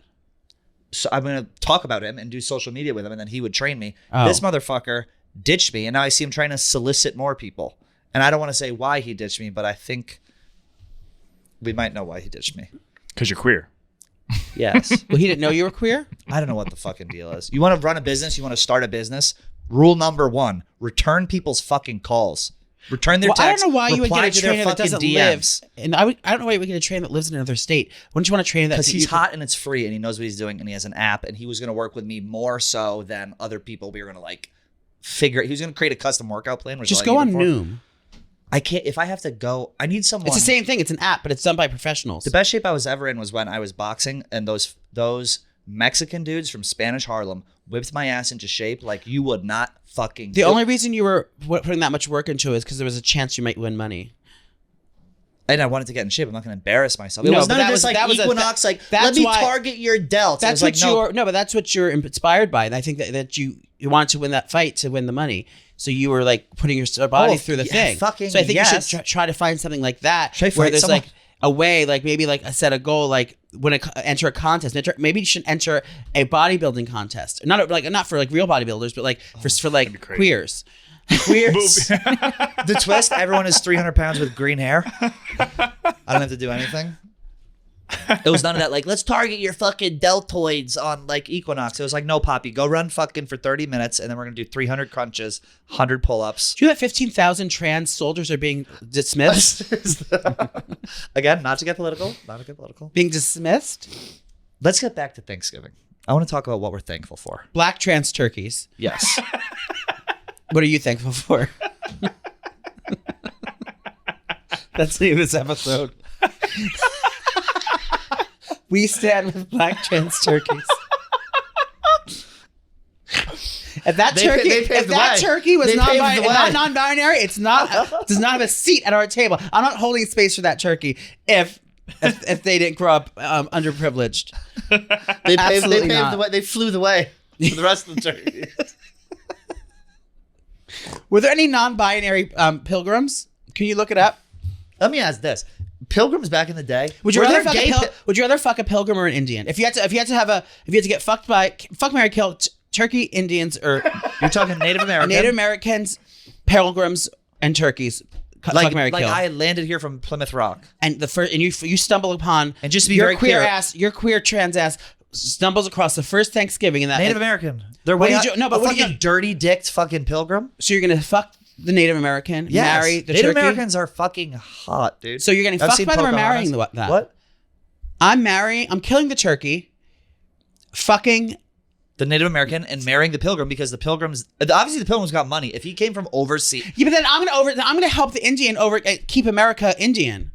So I'm going to talk about him and do social media with him, and then he would train me. Oh. This motherfucker ditched me, and now I see him trying to solicit more people. And I don't want to say why he ditched me, but I think we might know why he ditched me. Because you're queer. Yes. Well, he didn't know you were queer? I don't know what the fucking deal is. You want to run a business? You want to start a business? Rule number 1, return people's fucking calls. Return their texts. I don't know why you would get a to trainer that doesn't DMs. live. And I don't know why you would get a trainer that lives in another state. Wouldn't you want a trainer that... Because he's hot and it's free and he knows what he's doing and he has an app and he was going to work with me more so than other people. We were going to figure... He was going to create a custom workout plan. Just go on Noom. I can't... If I have to go... I need someone... It's the same thing. It's an app, but it's done by professionals. The best shape I was ever in was when I was boxing and those Mexican dudes from Spanish Harlem whipped my ass into shape like you would not fucking... The only reason you were putting that much work into it is because there was a chance you might win money. And I wanted to get in shape. I'm not going to embarrass myself. It was none of this Equinox, let me target your delts. That's what but that's what you're inspired by. And I think that you wanted to win that fight to win the money. So you were putting your body through the thing. So I think you should try to find something like that where there's a way, maybe set a goal, when enter a contest. Maybe you should enter a bodybuilding contest. Not for real bodybuilders, but for queers. Queers. The twist, everyone is 300 pounds with green hair. I don't have to do anything. It was none of that. Let's target your fucking deltoids on Equinox. It was no, Poppy, go run fucking for 30 minutes and then we're going to do 300 crunches, 100 pull-ups. Do you know that 15,000 trans soldiers are being dismissed? Again, not to get political. Being dismissed? Let's get back to Thanksgiving. I want to talk about what we're thankful for. Black trans turkeys. Yes. What are you thankful for? That's the name of this episode. We stand with black trans turkeys. If that turkey was not non-binary, it's not does not have a seat at our table. I'm not holding space for that turkey if they didn't grow up underprivileged. They paved the way. They flew the way for the rest of the turkey. Were there any non-binary pilgrims? Can you look it up? Let me ask this. Pilgrims back in the day. Would you rather fuck a pilgrim or an Indian? If you had to get fucked by Mary kill turkey, Indians, or you're talking Native Americans, Native Americans, pilgrims, and turkeys. Fuck Mary kill. I landed here from Plymouth Rock, and you stumble upon and just to be your very queer clear, ass, your queer trans ass stumbles across the first Thanksgiving in that Native American. They're What way do you do- no, but a what do you- fucking dirty dicked fucking pilgrim. So you're gonna fuck the Native American, Yes. marry the Native turkey. Americans are fucking hot, dude. So you're getting I've fucked seen by them or Pocahontas. marrying that? What? I'm killing the turkey, fucking. The Native American and marrying the pilgrim because the pilgrims obviously the pilgrims got money. If he came from overseas, Yeah, but then I'm gonna help the Indian keep America Indian.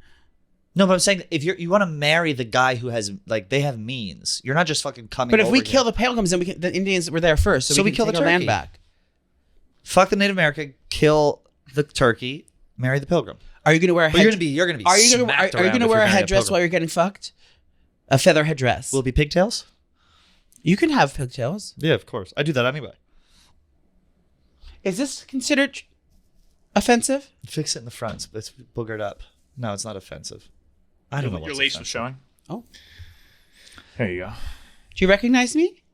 no, but I'm saying if you want to marry the guy who has like they have means, you're not just fucking coming. But if we over kill here. the pilgrims, then the Indians were there first, so we kill can the take our land turkey. back. Fuck the Native American, kill the turkey, marry the pilgrim. Are you gonna wear a But head? you're gonna be. Are you gonna smacked are you around gonna if wear you're a marrying headdress pilgrim. while you're getting fucked? A feather headdress. Will it be pigtails? You can have pigtails. Yeah, of course. I do that anyway. Is this considered offensive? Fix it in the front. It's boogered up. No, it's not offensive. I don't know Your what's lace was offensive. showing. Oh, There you go. do you recognize me?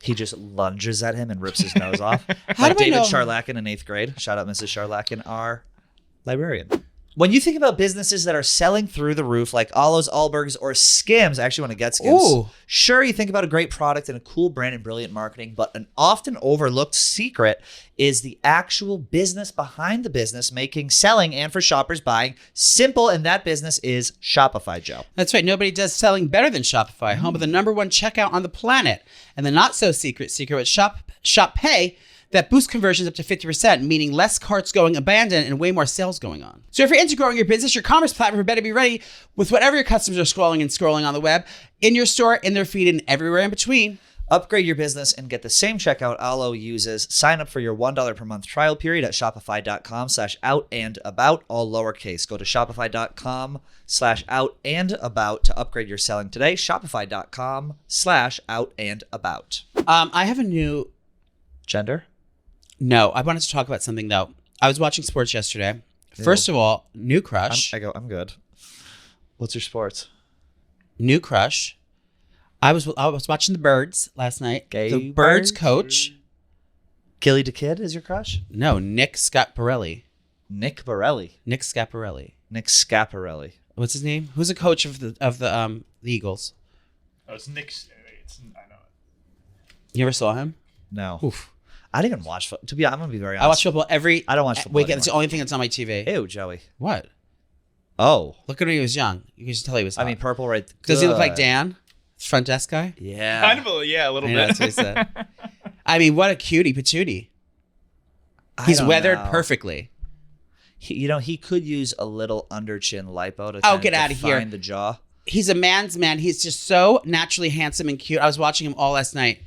He just lunges at him and rips his nose off. How Like do I David know? Charlakin in 8th grade. Shout out Mrs. Charlakin, our librarian. When you think about businesses that are selling through the roof, like Alo's, Allbergs, or Skims, I actually want to get Skims. Ooh. Sure, you think about a great product and a cool brand and brilliant marketing, but an often overlooked secret is the actual business behind the business, making selling and for shoppers buying simple, and that business is Shopify, Joe. That's right. Nobody does selling better than Shopify, home of the #1 checkout on the planet, and the not so secret with Shop Pay that boosts conversions up to 50%, meaning less carts going abandoned and way more sales going on. So if you're into growing your business, your commerce platform better be ready with whatever your customers are scrolling on the web, in your store, in their feed, and everywhere in between. Upgrade your business and get the same checkout Alo uses. Sign up for your $1 per month trial period at shopify.com/out-and-about, all lowercase. Go to shopify.com/out-and-about to upgrade your selling today. Shopify.com/out-and-about. I have a new... Gender? No, I wanted to talk about something, though. I was watching sports yesterday. First of all, new crush. I'm good. What's your sports? New crush. I was watching the Birds last night. Gay the Birds Birds? coach. Gilly the Kid is your crush? No, Nick Scaparelli. Nick Borelli. Nick Scaparelli. Nick Scaparelli. What's his name? Who's the coach of the Eagles? Oh, it's Nick's. I know it. You ever saw him? No. Oof. I didn't even watch football. To be honest, I'm going to be very honest. I watch football every I don't watch football weekend. It's the anymore. only thing that's on my TV. Ew, Joey. What? Oh. Look at when he was young. You can just tell he was hot. I mean, purple right. Does he look like Good. Dan? Front desk guy? Yeah. Kind of, a little I know, bit. that's what he said. I mean, what a cutie patootie. He's I don't weathered know. perfectly. He could use a little under chin lipo to Oh, kind of get outta here. define the jaw. He's a man's man. He's just so naturally handsome and cute. I was watching him all last night.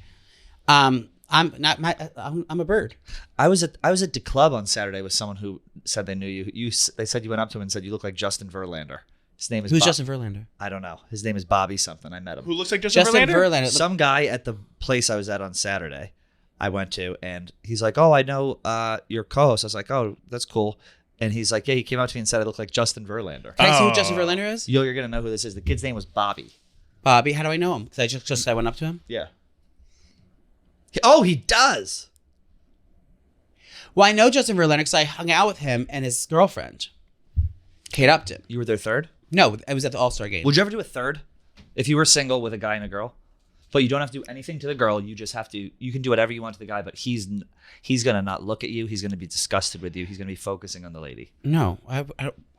I'm a bird. I was at the club on Saturday with someone who said they knew you. They said you went up to him and said you look like Justin Verlander. His name is Who's Bob- Justin Verlander? I don't know. His name is Bobby something. I met him. Who looks like Justin Justin Verlander? Verlander. Some guy at the place I was at on Saturday, I went to, and he's like, "Oh, I know your co-host." I was like, "Oh, that's cool." And he's like, "Yeah, he came up to me and said I look like Justin Verlander." Can I see who Oh. Justin Verlander is? You're gonna know who this is. The kid's name was Bobby. Bobby. How do I know him? Because I went up to him. Yeah. Oh, he does. Well, I know Justin Verlander because I hung out with him and his girlfriend, Kate Upton. You were their third. No, I was at the All-Star game. Would you ever do a third? If you were single with a guy and a girl, but you don't have to do anything to the girl, you just have to. You can do whatever you want to the guy, but he's gonna not look at you. He's gonna be disgusted with you. He's gonna be focusing on the lady. No, I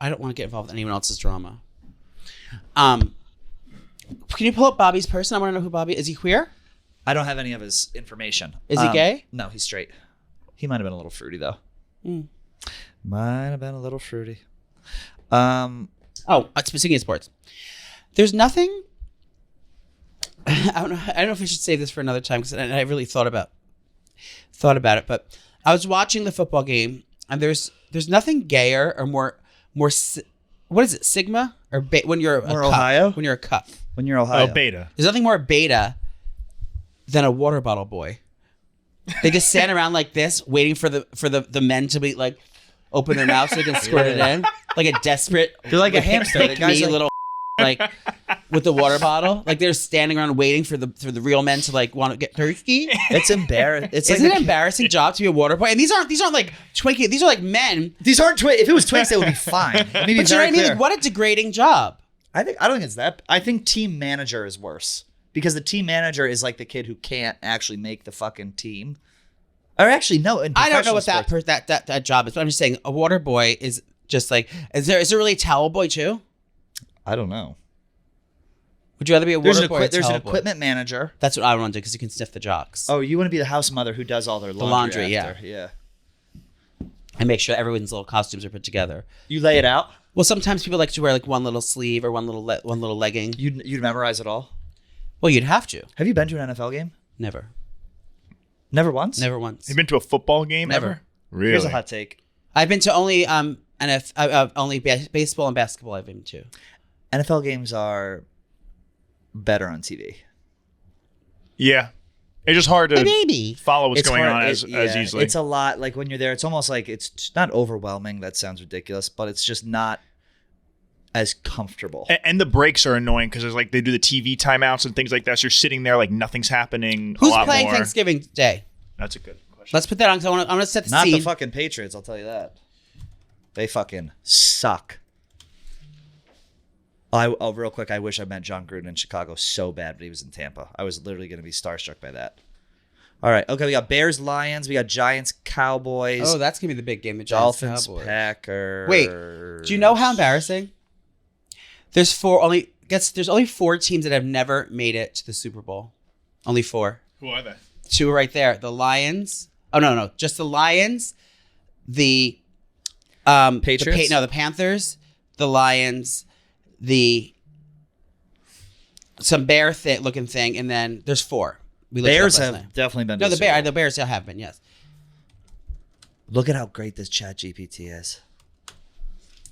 don't want to get involved with anyone else's drama. Can you pull up Bobby's person? I want to know who Bobby is. He queer? I don't have any of his information. Is he gay? No, he's straight. He might have been a little fruity though. Mm. Might have been a little fruity. Oh, speaking of sports, there's nothing. I don't know if I should save this for another time because I really thought about it. But I was watching the football game, and there's nothing gayer or more. What is it? Sigma or when you're a More cup, Ohio? When you're a cup. When you're Ohio. Oh, beta. There's nothing more beta than a water bottle boy. They just stand around like this, waiting for the men to be like, open their mouth so they can squirt it in, like a desperate. They're like a hamster. The Pick guy's me like- little like with the water bottle. Like they're standing around waiting for the real men to like want to get thirsty. It's embarrassing. It's Isn't like it an embarrassing job to be a water boy? And these aren't like Twinkie. These are like men. These aren't twins. If it was twins, they would be fine. Let me be But you know what very I mean? clear. Like, what a degrading job. I don't think it's that. I think team manager is worse. because the team manager is like the kid who can't actually make the fucking team. Or actually, no. I don't know what that job is, but I'm just saying a water boy is just like. Is there really a towel boy too? I don't know. Would you rather be a water boy? There's an equipment manager. That's what I want to do because you can sniff the jocks. Oh, you want to be the house mother who does all their laundry. Yeah. And make sure everyone's little costumes are put together. You lay it out. Well, sometimes people like to wear like one little sleeve or one little legging. You'd memorize it all. Well, you'd have to. Have you been to an NFL game? Never. Never once? Never once. You've been to a football game Never. ever? Really? Here's a hot take. I've been to only only baseball and basketball. I've been to. NFL games are better on TV. Yeah. It's just hard to follow what's going on as easily. It's a lot. Like when you're there, it's almost like it's not overwhelming. That sounds ridiculous, but it's just not as comfortable. And the breaks are annoying because there's like they do the TV timeouts and things like that. So you're sitting there like nothing's happening. Who's a lot playing more. Thanksgiving Day? That's a good question. Let's put that on because I want to set the Not scene. the fucking Patriots, I'll tell you that. They fucking suck. Real quick, I wish I met John Gruden in Chicago so bad, but he was in Tampa. I was literally going to be starstruck by that. All right. Okay, we got Bears, Lions. We got Giants, Cowboys. Oh, that's going to be the big game. The Giants, Dolphins, Cowboys. Packers. Wait, do you know how embarrassing? There's only 4 teams that have never made it to the Super Bowl. Only 4. Who are they? 2 right there. The Lions. Oh, no. Just the Lions. The Patriots? The Panthers. The Lions. Some bear looking thing. And then there's 4. Bears have definitely been. No, the Bears have been, yes. Look at how great this Chat GPT is.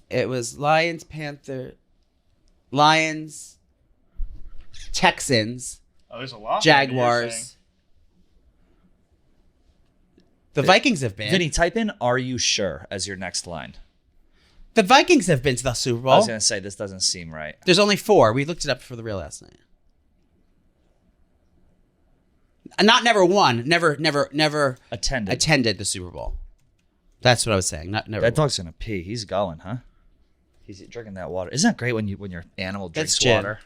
It was Lions, Texans. Oh, there's a lot. Jaguars. The Vikings have been. Vinny, type in "Are you sure?" as your next line. The Vikings have been to the Super Bowl. I was going to say, this doesn't seem right. There's only 4. We looked it up for the real last night. Not never won. Never attended the Super Bowl. That's what I was saying. Never. That dog's going to pee. He's going, huh? He's drinking that water. Isn't that great when your animal drinks water?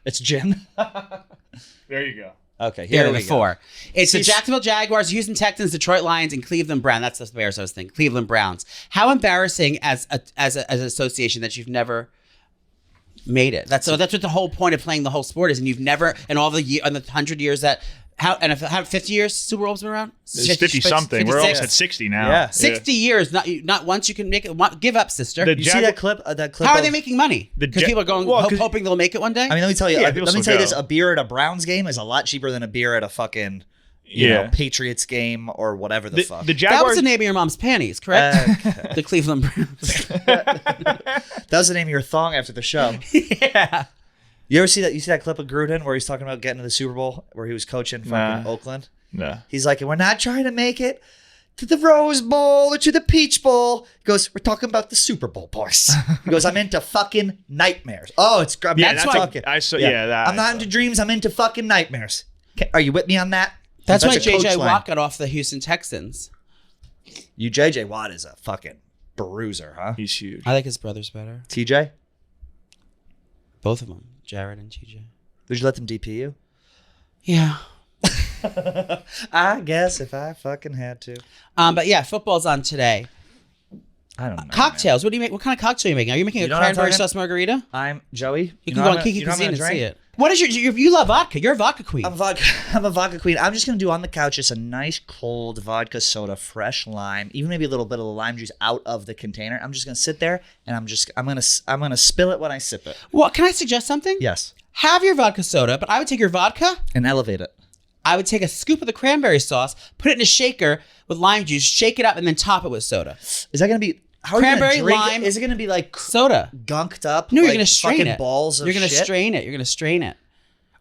It's gin. There you go. Okay, here we go. 4. It's the Jacksonville Jaguars, Houston Texans, Detroit Lions, and Cleveland Browns. That's the Bears I was thinking. Cleveland Browns. How embarrassing as an association that you've never made it. That's what the whole point of playing the whole sport is, and you've never in all the 100 years that. How 50 years Super Bowl's been around? It's 50 something. We're almost at 60 now. Yeah. 60 years. Not once you can make it. Give up, sister. You see that clip? How are they making money? Because people are going hoping they'll make it one day. I mean, let me tell you. Let me tell you this: a beer at a Browns game is a lot cheaper than a beer at a fucking Patriots game or whatever the fuck. The Jaguars. That was the name of your mom's panties, correct? The Cleveland Browns. That was the name of your thong after the show. Yeah. You ever see that? You see that clip of Gruden where he's talking about getting to the Super Bowl, where he was coaching fucking Oakland? Nah. He's like, we're not trying to make it to the Rose Bowl or to the Peach Bowl. He goes, we're talking about the Super Bowl, boys. He goes, I'm into fucking nightmares. Oh, it's that's why I'm not into dreams. I'm into fucking nightmares. Are you with me on that? That's why J.J. Watt got off the Houston Texans. J.J. Watt is a fucking bruiser, huh? He's huge. I like his brothers better. TJ? Both of them. Jared and TJ. Did you let them DP you? Yeah. I guess if I fucking had to. But yeah, football's on today. I don't know. Cocktails. Man. What do you make? What kind of cocktail are you making? Are you making a cranberry sauce margarita? I'm Joey. You can go on Kiki Cuisine and see it. What is you love vodka? You're a vodka queen. I'm a vodka queen. I'm just gonna do on the couch just a nice cold vodka soda, fresh lime, even maybe a little bit of the lime juice out of the container. I'm just gonna sit there and I'm gonna spill it when I sip it. Well, can I suggest something? Yes. Have your vodka soda, but I would take your vodka and elevate it. I would take a scoop of the cranberry sauce, put it in a shaker with lime juice, shake it up, and then top it with soda. Is that gonna be cranberry lime? Is it gonna be like soda gunked up? No, like you're gonna strain it. Balls of You're gonna shit? strain it. You're gonna strain it,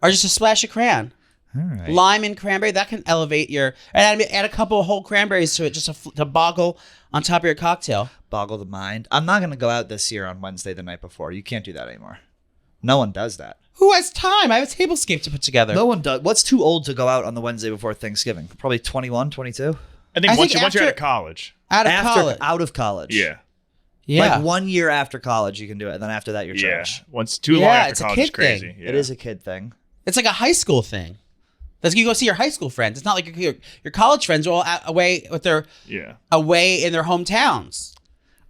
or just a splash of cran. All right. Lime and cranberry that can elevate your. And add a couple of whole cranberries to it, just to boggle on top of your cocktail. Boggle the mind. I'm not gonna go out this year on Wednesday the night before. You can't do that anymore. No one does that. Who has time? I have a tablescape to put together. No one does. What's too old to go out on the Wednesday before Thanksgiving? Probably 21, 22? I think once you're out of college. Out of college. Yeah. Yeah. Like 1 year after college, you can do it. And then after that, you're trash. Once too long after it's a college kid is crazy. thing. Yeah. It is a kid thing. It's like a high school thing. That's you go see your high school friends. It's not like your college friends are all away with their away in their hometowns.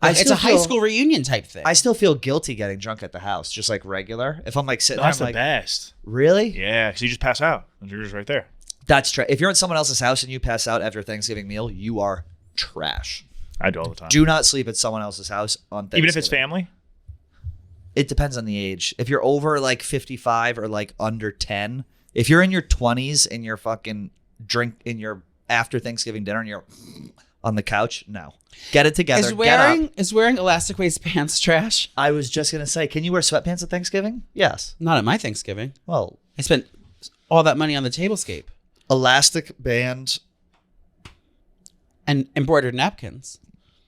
It's a high school reunion type thing. I still feel guilty getting drunk at the house, just like regular. If I'm like sitting there, that's the best. Really? Yeah, because you just pass out. You're just right there. That's true. If you're at someone else's house and you pass out after a Thanksgiving meal, you are trash. I do all the time. Do not sleep at someone else's house on Thanksgiving. Even if it's family? It depends on the age. If you're over like 55 or like under 10, if you're in your 20s and you're fucking drink in your after Thanksgiving dinner and you're on the couch, no. Get it together. Is wearing elastic waist pants trash? I was just going to say, can you wear sweatpants at Thanksgiving? Yes. Not at my Thanksgiving. Well, I spent all that money on the tablescape. Elastic band. And embroidered napkins.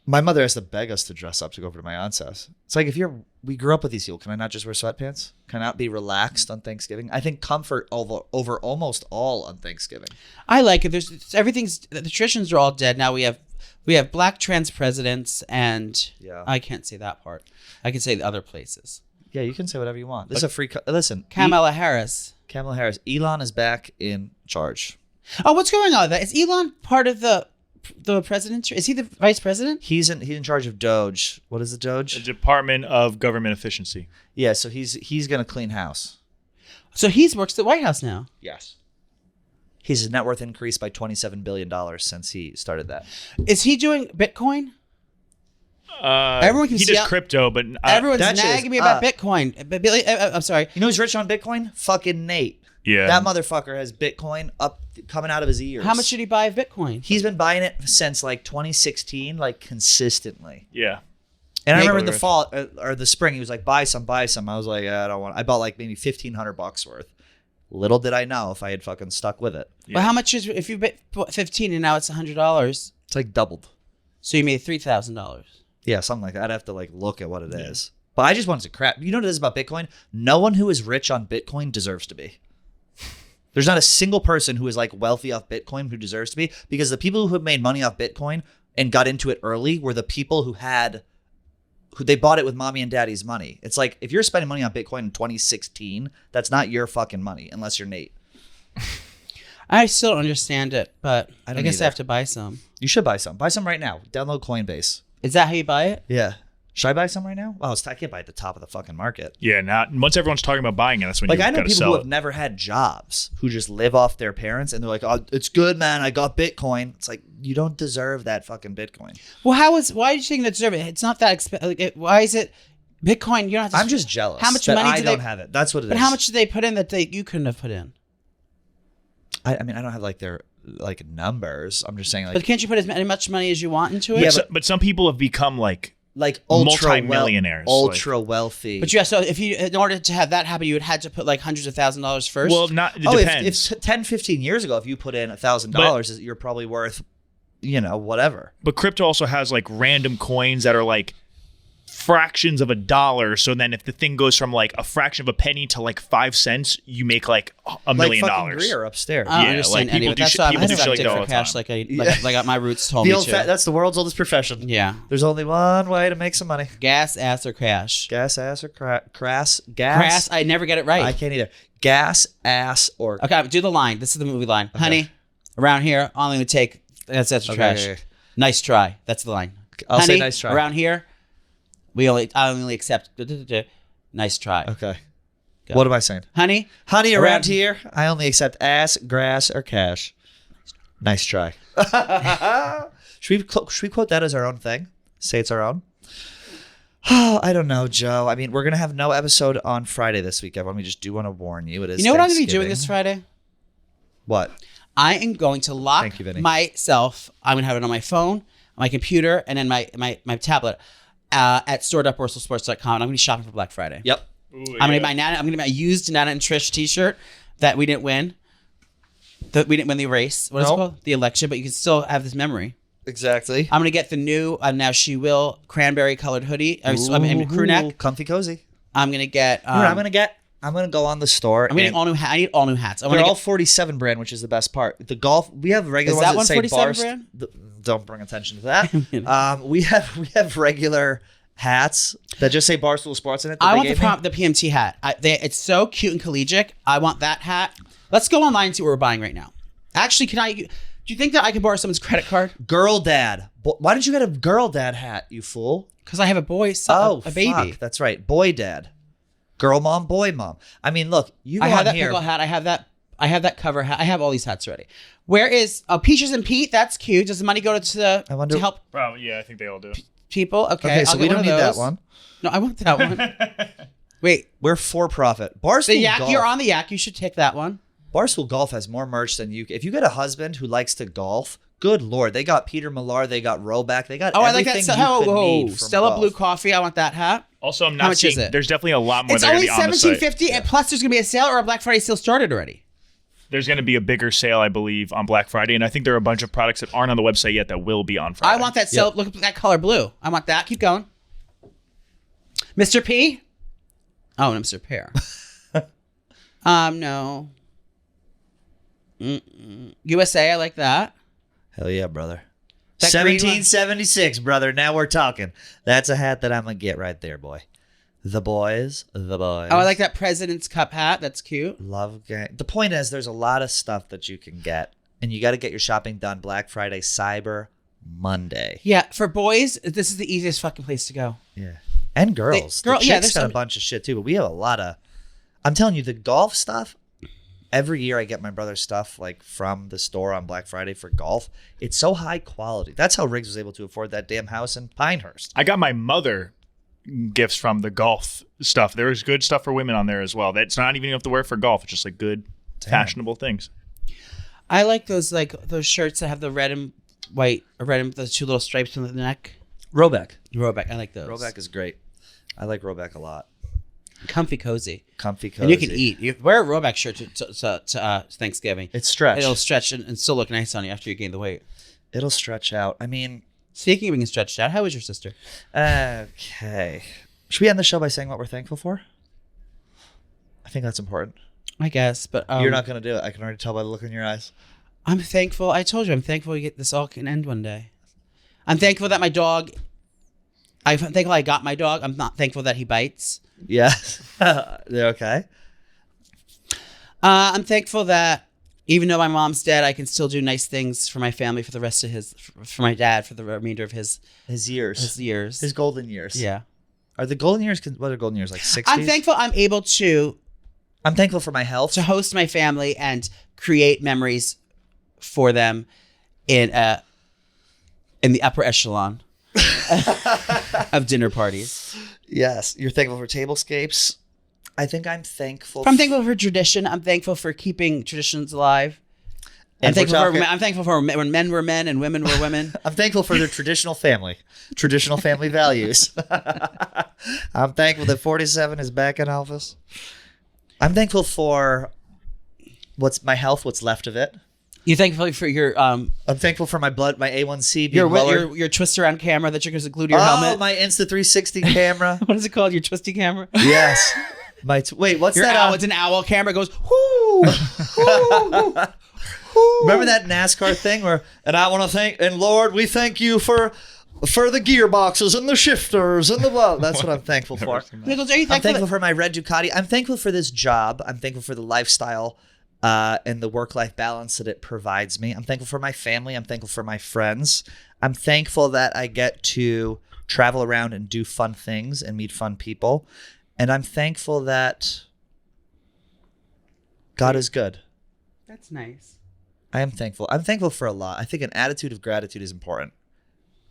My mother has to beg us to dress up to go over to my aunt's house. It's like, we grew up with these people. Can I not just wear sweatpants? Can I not be relaxed on Thanksgiving? I think comfort over almost all on Thanksgiving. I like it. The traditions are all dead. Now we have black trans presidents and I can't say that part. I can say the other places. Yeah, you can say whatever you want. This is a free, listen. Kamala Harris. Elon is back in charge. Oh, what's going on with that? Is Elon part of the president? Is he the vice president? He's in charge of Doge. What is the Doge? The Department of Government Efficiency. Yeah, so he's going to clean house. So he works at the White House now. Yes. His net worth increased by $27 billion since he started that. Is he doing Bitcoin? Everyone can he does crypto, but everyone's nagging me about Bitcoin. I'm sorry. You know who's rich on Bitcoin? Fucking Nate. Yeah. That motherfucker has Bitcoin up coming out of his ears. How much did he buy of Bitcoin? He's been buying it since like 2016, like consistently. Yeah. And I remember in the fall or the spring, he was like, buy some. I was like, I don't want. I bought like maybe $1,500 worth. Little did I know if I had fucking stuck with it. Yeah. Well, how much is if you bought 15 and now it's $100? It's like doubled. So you made $3,000. Yeah, something like that. I'd have to like look at what it is. But I just wanted to crap. You know what it is about Bitcoin? No one who is rich on Bitcoin deserves to be. There's not a single person who is like wealthy off Bitcoin who deserves to be, because the people who have made money off Bitcoin and got into it early were the people who they bought it with mommy and daddy's money. It's like, if you're spending money on Bitcoin in 2016, that's not your fucking money unless you're Nate. I still don't understand it, but I guess either. I have to buy some. You should buy some. Buy some right now. Download Coinbase. Is that how you buy it? Yeah. Should I buy some right now? Well, I can't buy at the top of the fucking market. Yeah, not once everyone's talking about buying it, that's when like, you I know gotta people sell who it. have never had jobs who just live off their parents and they're like, oh, it's good, man. I got Bitcoin. It's like, you don't deserve that fucking Bitcoin. Well, why are you saying that deserve it? It's not that expensive. Why is it Bitcoin? You don't have to. I'm just jealous. How much that money I don't have it. That's what it is. But how much did they put in that you couldn't have put in? I mean, I don't have like their like numbers. I'm just saying like. But can't you put as much money as you want into it? Yeah, but some people have become like multi-millionaires, ultra wealthy. But yeah, so in order to have that happen, you would had to put like hundreds of $1,000s first. Well, it depends. If 10, 15 years ago, if you put in $1,000, you're probably worth, whatever. But crypto also has like random coins that are like fractions of a dollar. So then if the thing goes from like a fraction of a penny to like 5 cents, you make like $1 million. Like fucking Greer upstairs. I don't understand any of it. That's why I'm sucked for cash like my roots told me to. That's the world's oldest profession. Yeah. There's only one way to make some money. Gas, ass, or cash. Gas, ass, or crass. Crass, I never get it right. I can't either. Gas, ass, or... Okay, do the line. This is the movie line. Okay. Honey, around here, only would take... That's trash. Okay. Nice try. That's the line. I'll say nice try. Around here... I only accept nice try. Okay. Go. What am I saying? Honey, around here, I only accept ass, grass, or cash. Nice try. Should we quote that as our own thing? Say it's our own? Oh, I don't know, Joe. I mean, we're going to have no episode on Friday this week, everyone. We just do want to warn you. It is. You know what I'm going to be doing this Friday? What? I am going to lock myself. I'm going to have it on my phone, my computer, and then my tablet. At store.barstoolsports.com, and I'm going to be shopping for Black Friday. Yep. I'm going to buy my used Nana and Trish t-shirt that we didn't win. We didn't win the race. What is it called? The election, but you can still have this memory. Exactly. I'm going to get the new Now She Will cranberry colored hoodie. I mean, crew neck. Comfy cozy. I'm going to get... I'm going to go on the store. I'm getting all new hats. I need all new hats. They're all 47 brand, which is the best part. The golf, we have regular ones that say Barstool. Don't bring attention to that. We have regular hats that just say Barstool Sports in it. I want the PMT hat. It's so cute and collegiate. I want that hat. Let's go online and see what we're buying right now. Actually, do you think that I can borrow someone's credit card? Girl dad. Why did you get a girl dad hat, you fool? Because I have a boy, son, a baby. Fuck. That's right. Boy dad. Girl mom, boy mom. I mean, look, I have that pickle hat. I have that cover hat. I have all these hats already. Where is Peaches and Pete? That's cute. Does the money go to help? Probably, yeah, I think they all do. People? Okay, so we don't need that one. No, I want that one. Wait. We're for profit. Barstool the Yak, Golf. You're on the Yak. You should take that one. Barstool Golf has more merch than you. If you get a husband who likes to golf, good Lord. They got Peter Millar. They got Roback. They got everything I like that. you could need from Stella golf. Blue Coffee. I want that hat. Also, I'm How not much seeing. is it? There's definitely a lot more. It's that are only gonna be on the site. $17.50, and plus there's gonna be a sale or a Black Friday sale started already. There's going to be a bigger sale, I believe, on Black Friday, and I think there are a bunch of products that aren't on the website yet that will be on Friday. I want that sale. Look at that color blue. I want that. Keep going. Mr. P. Oh, and Mr. Pear. No. USA. I like that. Hell yeah, brother. That green one? 1776, brother. Now we're talking. That's a hat that I'm going to get right there, boy. The boys. Oh, I like that President's Cup hat. That's cute. Love gang. The point is, there's a lot of stuff that you can get, and you got to get your shopping done Black Friday, Cyber Monday. Yeah, for boys, this is the easiest fucking place to go. Yeah, and girls. The chicks there's got a bunch of shit too, but we have a lot of. I'm telling you, the golf stuff. Every year, I get my brother's stuff like from the store on Black Friday for golf. It's so high quality. That's how Riggs was able to afford that damn house in Pinehurst. I got my mother gifts from the golf stuff. There's good stuff for women on there as well. That's not even you have to wear for golf. It's just like good, fashionable things. I like those shirts that have the red and white, the two little stripes on the neck. Roback. I like those. Roback is great. I like Roback a lot. Comfy cozy. Comfy cozy. And you can eat. You wear a Roback shirt to Thanksgiving. It's stretched. It'll stretch and still look nice on you after you gain the weight. It'll stretch out. I mean, speaking of being stretched out, how was your sister? Okay. Should we end the show by saying what we're thankful for? I think that's important. I guess, but you're not going to do it. I can already tell by the look in your eyes. I'm thankful. I told you, I'm thankful this all can end one day. I'm thankful that my dog. I'm thankful I got my dog. I'm not thankful that he bites. Yeah. They're okay. I'm thankful that even though my mom's dead, I can still do nice things for my family for the rest of for my dad for the remainder of his years. His golden years. Yeah. Are the golden years, what are golden years, like 60s? I'm thankful I'm able to. I'm thankful for my health. To host my family and create memories for them in the upper echelon of dinner parties. Yes. You're thankful for tablescapes. I think I'm thankful. I'm thankful for tradition. I'm thankful for keeping traditions alive. I'm thankful for when men were men and women were women. I'm thankful for their traditional family values. I'm thankful that 47 is back in office. I'm thankful for what's left of it. You thankful for your I'm thankful for my A1C being lowered. Your twist around camera that you're going to glue to your helmet. Oh, my Insta360 camera. What is it called? Your twisty camera? Yes. Wait, what's your that? Owl, it's an owl camera. It goes whoo, whoo, whoo. Remember that NASCAR thing and Lord, we thank you for the gearboxes and the shifters and that's what I'm thankful for. Nichols, are you I'm thankful for my red Ducati. I'm thankful for this job. I'm thankful for the lifestyle and the work-life balance that it provides me. I'm thankful for my family. I'm thankful for my friends. I'm thankful that I get to travel around and do fun things and meet fun people. And I'm thankful that God is good. That's nice. I am thankful. I'm thankful for a lot. I think an attitude of gratitude is important.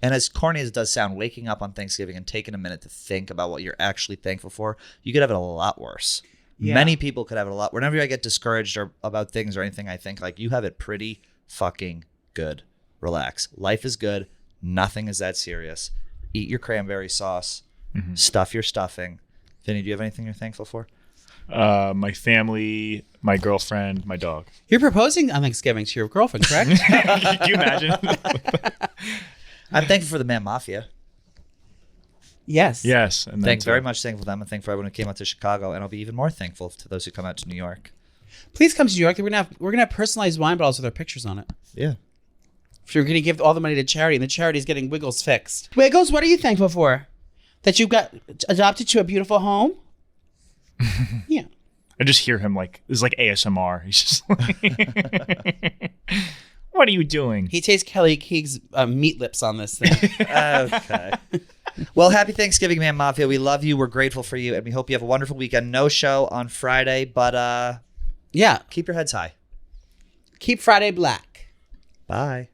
And as corny as it does sound, waking up on Thanksgiving and taking a minute to think about what you're actually thankful for, you could have it a lot worse. Yeah. Many people could have it a lot. Whenever I get discouraged or about things or anything, I think like you have it pretty fucking good. Relax. Life is good. Nothing is that serious. Eat your cranberry sauce. Mm-hmm. Stuff your stuffing. Vinny, do you have anything you're thankful for? My family, my girlfriend, my dog. You're proposing on Thanksgiving to your girlfriend, correct? Can you imagine? I'm thankful for the Man Mafia. Yes. Yes. And very much thankful for them. I'm thankful for everyone who came out to Chicago, and I'll be even more thankful to those who come out to New York. Please come to New York. We're gonna have personalized wine bottles with our pictures on it. Yeah. We're gonna give all the money to charity, and the charity is getting Wiggles fixed. Wiggles, what are you thankful for? that you got adopted to a beautiful home. Yeah. I just hear him like, this is like ASMR. He's just like, what are you doing? He tastes Kelly Keegs meat lips on this thing. Okay. Well, happy Thanksgiving, Man Mafia. We love you. We're grateful for you. And we hope you have a wonderful weekend. No show on Friday, but Yeah. keep your heads high. Keep Friday black. Bye.